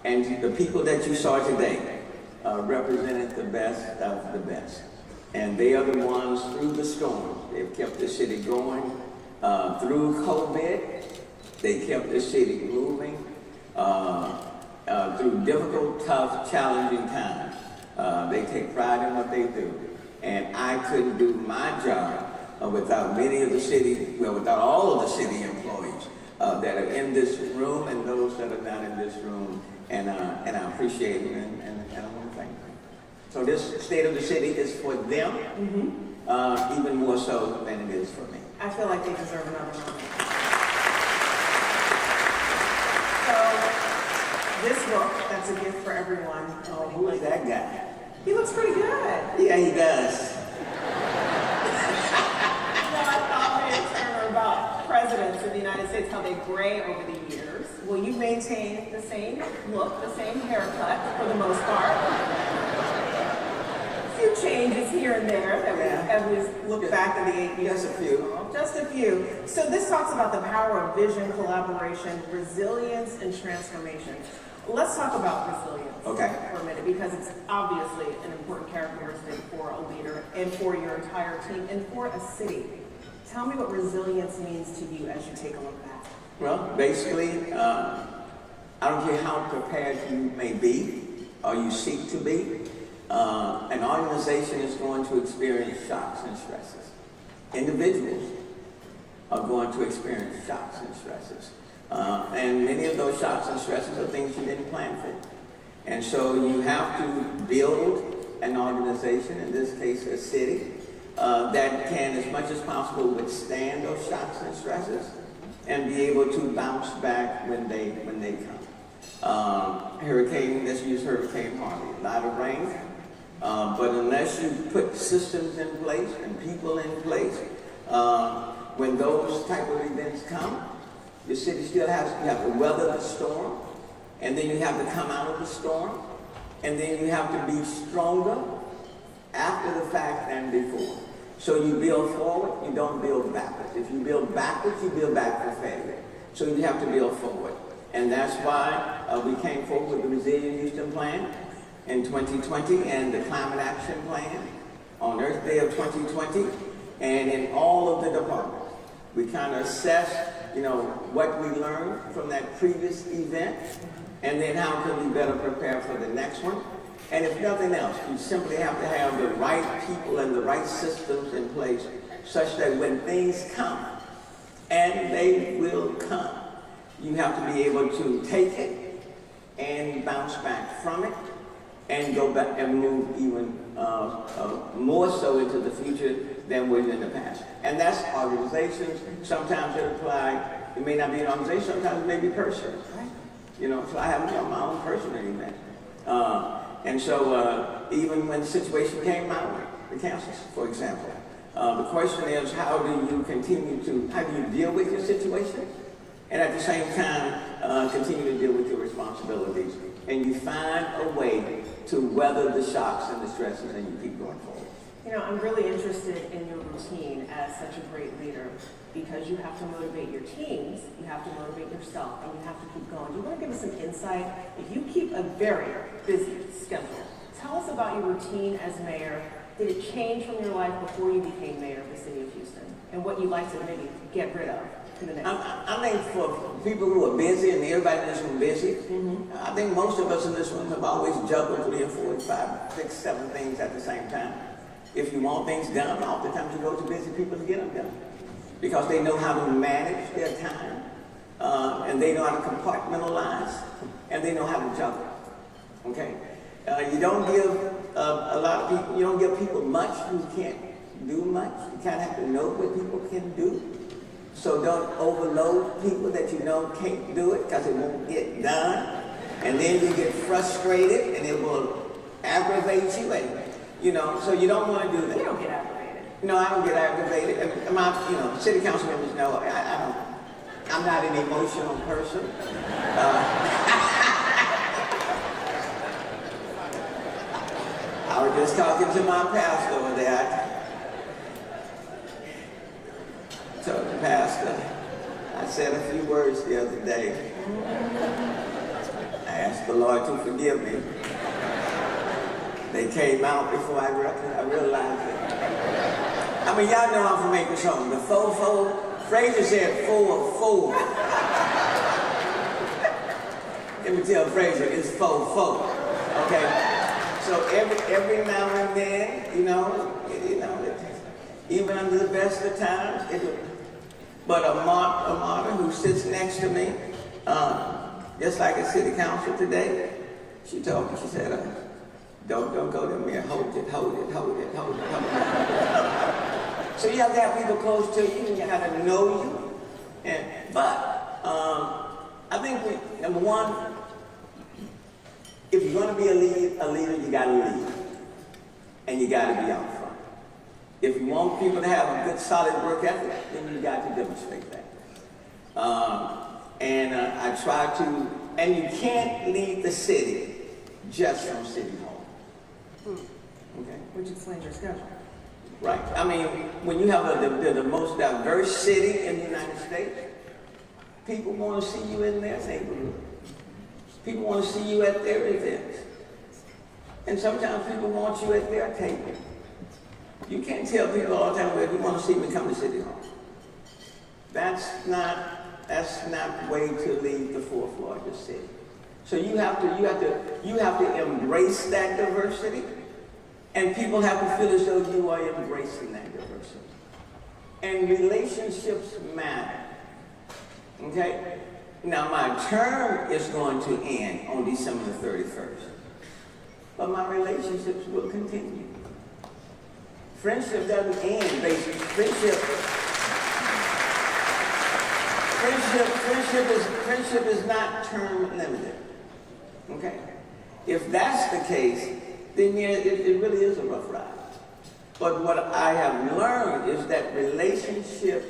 And the people that you saw today represented the best of the best. And they are the ones through the storm. They've kept the city going. Through COVID, they kept the city moving. Through difficult, tough, challenging times, they take pride in what they do. And I couldn't do my job without many of the city, well, without all of the city employees that are in this room and those that are not in this room. And I appreciate it, and I want to thank them. So this state of the city is for them, even more so than it is for me. I feel like they deserve another moment. So, this look, that's a gift for everyone. Oh, who is that guy? He looks pretty good. Yeah, he does. I thought Mayor Turner about presidents in the United States, how they gray over the years. Well, you've maintained the same look, the same haircut for the most part. A few changes here and there as we look back in the 8 years. Just a few. Just a few. So this talks about the power of vision, collaboration, resilience, and transformation. Let's talk about resilience for a minute, because it's obviously an important characteristic for a leader and for your entire team and for a city. Tell me what resilience means to you as you take a look back. Well, basically, I don't care how prepared you may be or you seek to be, an organization is going to experience shocks and stresses. Individuals are going to experience shocks and stresses. And many of those shocks and stresses are things you didn't plan for. And so you have to build an organization, in this case a city, that can, as much as possible, withstand those shocks and stresses and be able to bounce back when they come. Let's use Hurricane Harvey. A lot of rain, but unless you put systems in place and people in place, when those type of events come, the city still has, you have to weather the storm, and then you have to come out of the storm, and then you have to be stronger after the fact than before. So you build forward, you don't build backwards. If you build backwards, you build back for failure. So you have to build forward. And that's why we came forward with the Resilient Houston Plan in 2020 and the Climate Action Plan on Earth Day of 2020. And in all of the departments, we kind of assessed, what we learned from that previous event, and then how can we better prepare for the next one. And if nothing else, you simply have to have the right people and the right systems in place such that when things come, and they will come, you have to be able to take it and bounce back from it and go back and move even more so into the future than we did in the past. And that's organizations. Sometimes it may not be an organization, sometimes it may be personal. Right? So I haven't done my own personal event. And so even when the situation came my way, the councils, for example, the question is, how do you deal with your situation? And at the same time, continue to deal with your responsibilities. And you find a way to weather the shocks and the stresses, and you keep going forward. I'm really interested in your routine as such a great leader, because you have to motivate your teams, you have to motivate yourself, and you have to keep going. Do you want to give us some insight? If you keep a very busy schedule, tell us about your routine as mayor. Did it change from your life before you became mayor of the city of Houston? And what you'd like to maybe get rid of in the next I think for people who are busy, and everybody in this room busy, I think most of us in this room have always juggled 3 or 4, 5, 6, 7 things at the same time. If you want things done, oftentimes you go to busy people to get them done, because they know how to manage their time, and they know how to compartmentalize, and they know how to juggle. Okay, you don't give a lot of people. You don't give people much who can't do much. You kind of have to know what people can do. So don't overload people that you know can't do it, because it won't get done, and then you get frustrated, and it will aggravate you. And so you don't want to do that. You don't get aggravated. No, I don't get aggravated. And my, city council members know I'm not an emotional person. I was just talking to my pastor over there. I told the pastor, I said a few words the other day. I asked the Lord to forgive me. They came out before I realized it. Y'all know I'm from Acres Home. The faux. Fraser said 4. Let me tell Fraser, it's 4. Okay? So every now and then, even under the best of times, but a martyr who sits next to me, just like a city council today, she told me, she said, don't go to me. Hold it. So you have to have people close to you, and you have to know you. But I think number one, if you're going to be a leader, you got to lead, and you got to be out front. If you want people to have a good, solid work ethic, then you got to demonstrate that. I try to, and you can't lead the city just from City Hall. Okay. Would you explain your schedule? Right. I mean, when you have the most diverse city in the United States, people want to see you in their neighborhood. People want to see you at their events. And sometimes people want you at their table. You can't tell people all the time, well, if you want to see me, come to City Hall. That's not the way to lead the fourth largest city. So you have to embrace that diversity, and people have to feel as though you are embracing that diversity. And relationships matter. Okay? Now my term is going to end on December the 31st, but my relationships will continue. Friendship doesn't end, basically. Friendship is not term limited. Okay? If that's the case, then yeah, it really is a rough ride. But what I have learned is that relationships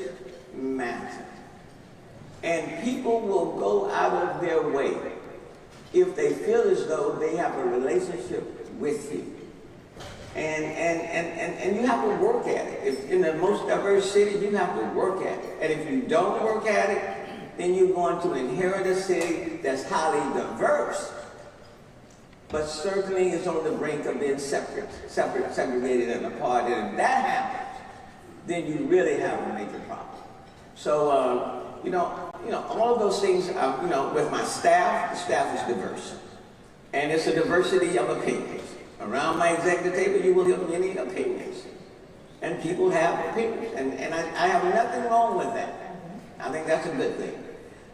matter. And people will go out of their way if they feel as though they have a relationship with you. And you have to work at it. If in the most diverse city, you have to work at it. And if you don't work at it, then you're going to inherit a city that's highly diverse, but certainly is on the brink of being segregated and apart. And if that happens, then you really have a major problem. So, all of those things, with my staff, the staff is diverse. And it's a diversity of opinions. Around my executive table, you will hear many opinions. And people have opinions. And I have nothing wrong with that. I think that's a good thing.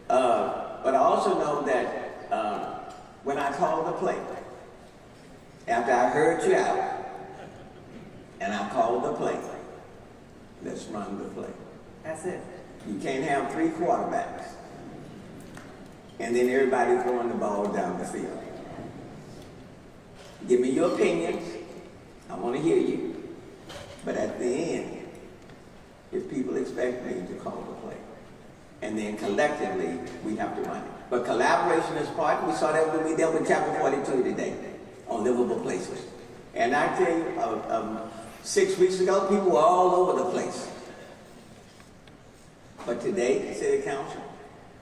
But I also know that when I called the play, after I heard you out, and I called the play, let's run the play. That's it. You can't have 3 quarterbacks, and then everybody throwing the ball down the field. Give me your opinions. I want to hear you. But at the end, if people expect me to call the play, and then collectively, we have to run it. But collaboration is part. We saw that when we dealt with Chapter 42 today on livable places. And I tell you, 6 weeks ago, people were all over the place. But today, City Council,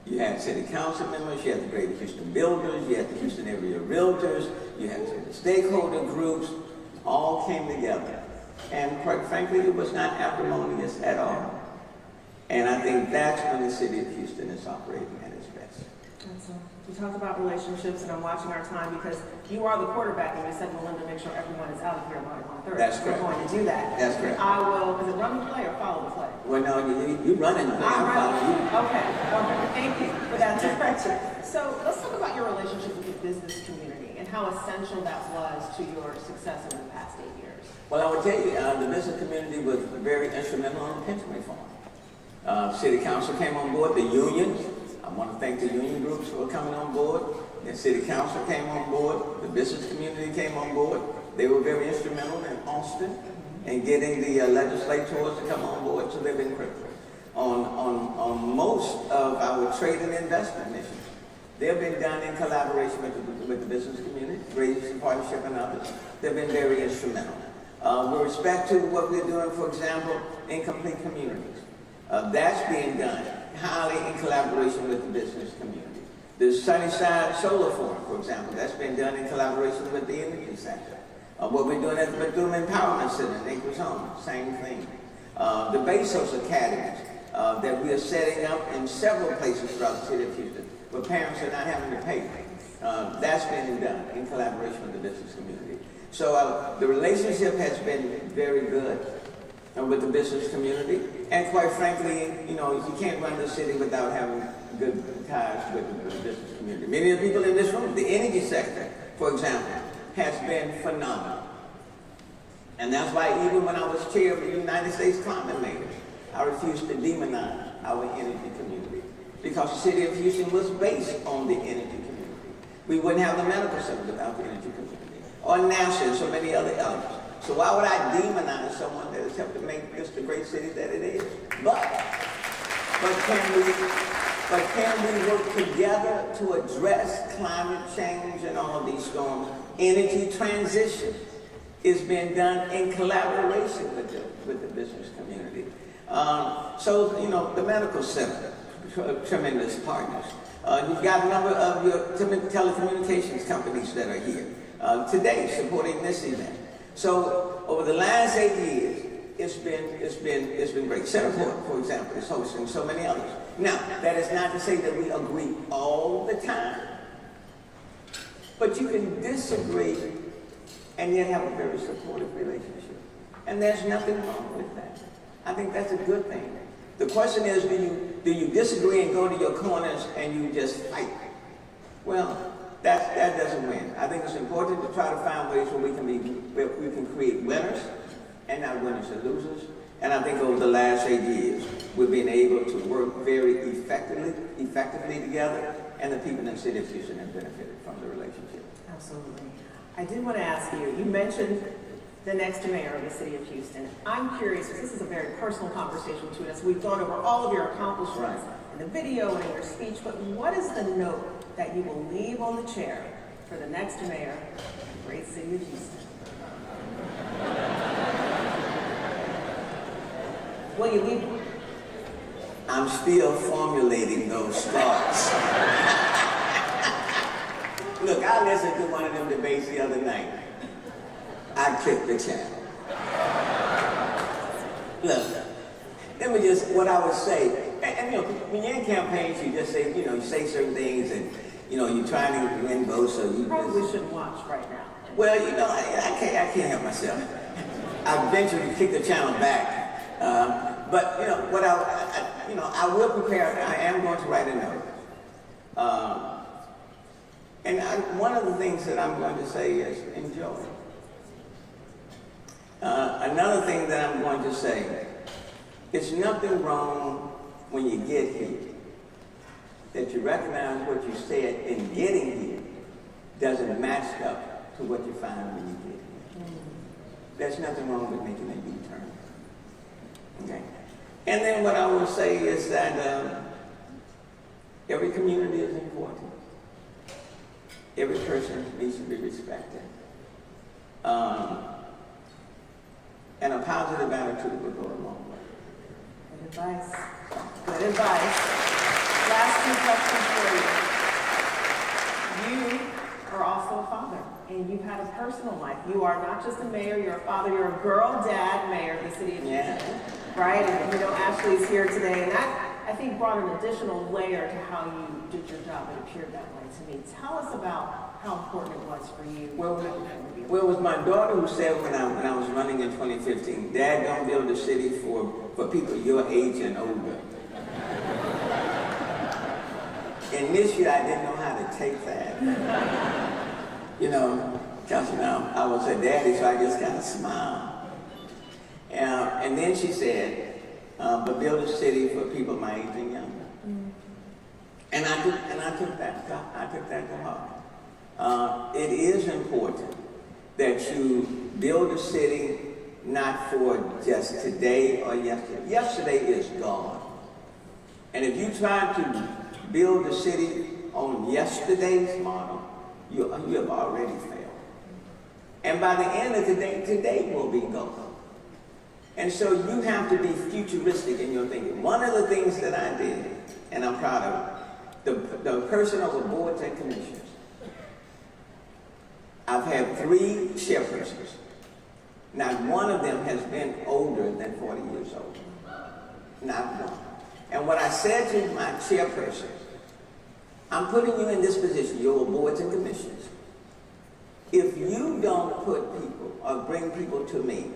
you had City Council members, you had the Greater Houston Builders, you had the Houston Area Realtors, you had the stakeholder groups, all came together. And quite frankly, it was not acrimonious at all. And I think that's when the City of Houston is operating at its best. We talked about relationships, and I'm watching our time because you are the quarterback, and you said, Melinda, make sure everyone is out of here by 1:30. That's correct. We're going to do that. That's correct. I will, is it run the play or follow the play? Well, no, you running the play. I'm following you. Okay, thank you for that direction. So let's talk about your relationship with the business community and how essential that was to your success over the past 8 years. Well, I would tell you, the business community was very instrumental in pension reform. City Council came on board, the unions. I want to thank the union groups for coming on board. The City Council came on board. The business community came on board. They were very instrumental in Austin and getting the legislators to come on board, so they've been critical. On most of our trade and investment missions, they've been done in collaboration with the business community, Grace Partnership and others. They've been very instrumental. With respect to what we're doing, for example, incomplete communities, that's being done highly in collaboration with the business community. The Sunnyside Solar Forum, for example, that's been done in collaboration with the energy sector. What we're doing at the Bethune Empowerment Center in Acres Home, same thing. The Bezos Academies that we are setting up in several places throughout the city of Houston, where parents are not having to pay. That's been done in collaboration with the business community. So the relationship has been very good with the business community. And quite frankly, you can't run the city without having good ties with the business community. Many of the people in this room, the energy sector, for example, has been phenomenal. And that's why even when I was chair of the United States Climate Mayors, I refused to demonize our energy community because the city of Houston was based on the energy community. We wouldn't have the medical center without the energy community, or NASA and so many other elements. So why would I demonize someone that has helped to make this the great city that it is? But can we work together to address climate change and all of these storms? Energy transition is being done in collaboration with the business community. So, you know, the medical center, tremendous partners. You've got a number of your telecommunications companies that are here today supporting this event. So over the last 8 years, it's been great. Centerport, for example, is hosting so many others. Now, that is not to say that we agree all the time, but you can disagree and yet have a very supportive relationship. And there's nothing wrong with that. I think that's a good thing. The question is, do you disagree and go to your corners and you just fight? Well, that doesn't win. I think it's important to try to find ways where we can create winners and not winners and losers. And I think over the last 8 years, we've been able to work very effectively together, and the people in the city of Houston have benefited from the relationship. Absolutely. I did want to ask you, you mentioned the next mayor of the city of Houston. I'm curious, because this is a very personal conversation between us. We've gone over all of your accomplishments in the video and in your speech, but what is the note that you will leave on the chair for the next mayor of the great city of Houston? Will you leave? I'm still formulating those thoughts. Look, I listened to one of them debates the other night. I kicked the channel. Look, let me just, what I would say, and you know, when you're in campaigns, you just say, you say certain things, and you're trying to win votes, so you probably shouldn't watch right now. Well, I can't help myself. I eventually kicked the channel back. But what I will prepare. I am going to write a note. One of the things that I'm going to say is enjoy. Another thing that I'm going to say, it's nothing wrong when you get here, that you recognize what you said in getting here doesn't match up to what you find when you get here. There's nothing wrong with making a U-turn. Okay? And then what I will say is that every community is important. Every person needs to be respected. And a positive attitude will go a long way. Good advice. Good advice. Last two questions for you. You are also a father, and you've had a personal life. You are not just a mayor, you're a father, you're a girl dad mayor of the city of Houston. Right? And Ashley's here today, and that, I think, brought an additional layer to how you did your job. It appeared that way to me. Tell us about how important it was for you. Well, it was my daughter who said when I was running in 2015, Dad, don't build a city for people your age and older. And this year I didn't know how to take that. Because I was her daddy, so I just kind of smiled. And then she said, but build a city for people my age and younger. And I took that to heart. It is important that you build a city not for just today or yesterday. Yesterday is gone. And if you try to build a city on yesterday's model, you have already failed. And by the end of today will be gone. And so you have to be futuristic in your thinking. One of the things that I did, and I'm proud of it, the person over boards and commissions. I've had 3 chairpersons. Not one of them has been older than 40 years old. Not one. And what I said to my chairperson, I'm putting you in this position, you're boards and commissions. If you don't put people or bring people to me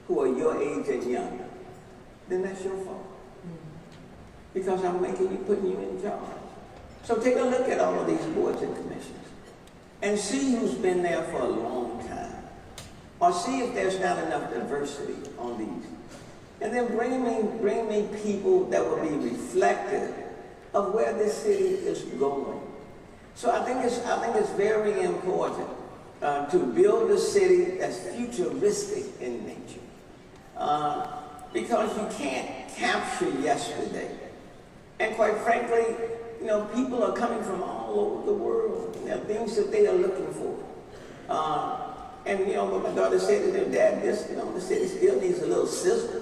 who are your age and younger, then that's your fault. Because I'm putting you in charge. So take a look at all of these boards and commissions and see who's been there for a long time. Or or see if there's not enough diversity on these. And then bring me people that will be reflective of where this city is going. So I think it's very important to build a city that's futuristic in nature. Because you can't capture yesterday. And quite frankly, you know, people are coming from all over the world. There are things that they are looking for. And you know, what my daughter said to them, Dad, the city still needs a little sizzle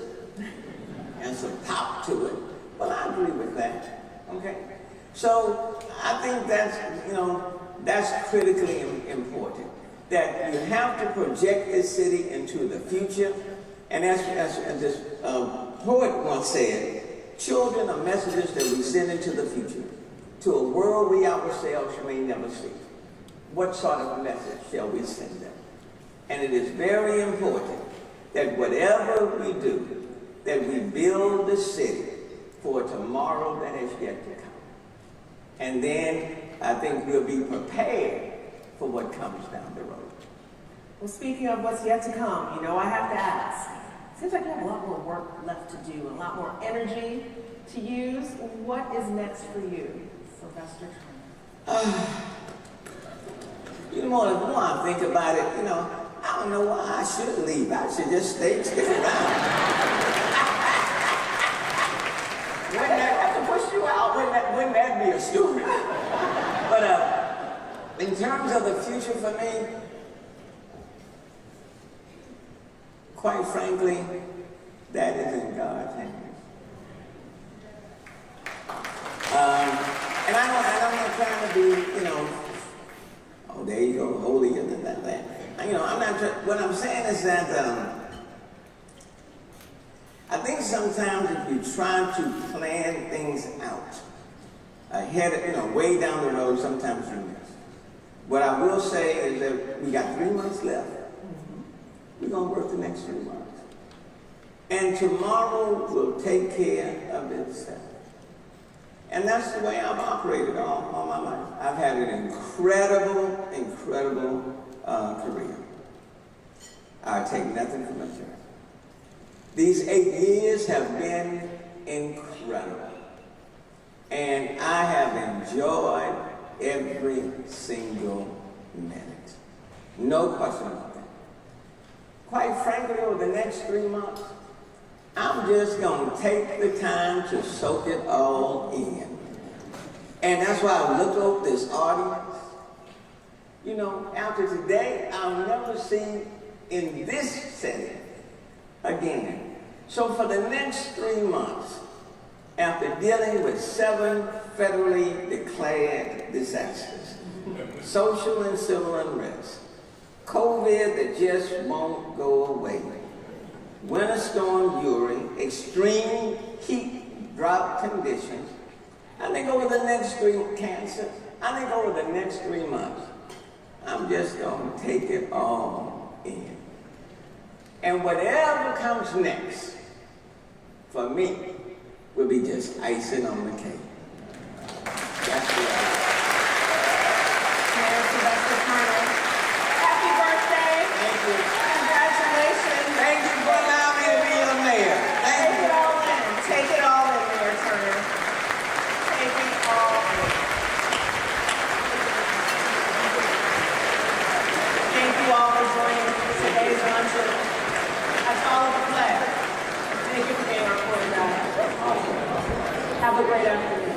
and some pop to it. Well, I agree with that, okay? So I think that's critically important, that you have to project this city into the future. And as this poet once said, children are messages that we send into the future, to a world we ourselves may never see. What sort of a message shall we send them? And it is very important that whatever we do, that we build the city for a tomorrow that is yet to come. And then I think we'll be prepared for what comes down the road. Well, speaking of what's yet to come, you know, I have to ask. Seems like you have a lot more work left to do, a lot more energy to use. What is next for you, Sylvester Turner? You know, the more I think about it, you know, I don't know why I should leave. I should just stick around. Wouldn't that have to push you out? Wouldn't that be a story? But in terms of the future for me, quite frankly, that is in God's hands. And I'm not trying to be, you know, oh, there you go, holier than that. You know, I'm not. What I'm saying is that I think sometimes if you try to plan things out ahead, you know, way down the road, sometimes you miss. What I will say is that we got 3 months left. We're going to work the next 3 months. And tomorrow will take care of itself. And that's the way I've operated all my life. I've had an incredible career. I take nothing from it. These 8 years have been incredible. And I have enjoyed every single minute. No question about that. Quite frankly, over the next 3 months, I'm just going to take the time to soak it all in. And that's why I look over this audience. You know, after today, I'll never see in this setting again. So for the next 3 months, after dealing with 7 federally declared disasters, social and civil unrest, COVID that just won't go away, Winter Storm Uri, extreme heat drop conditions, I think over the next 3 months, I'm just going to take it all in. And whatever comes next, for me, will be just icing on the cake. That's the Mayor Sylvester Turner, happy birthday. Thank you. Congratulations. Thank you for allowing me to be your mayor. Thank you. Take it all in. Take it all in, Mayor Turner. Take it all in. Thank you all for joining today's luncheon. I follow the flag. Thank you for being our choreographer. Have a great afternoon.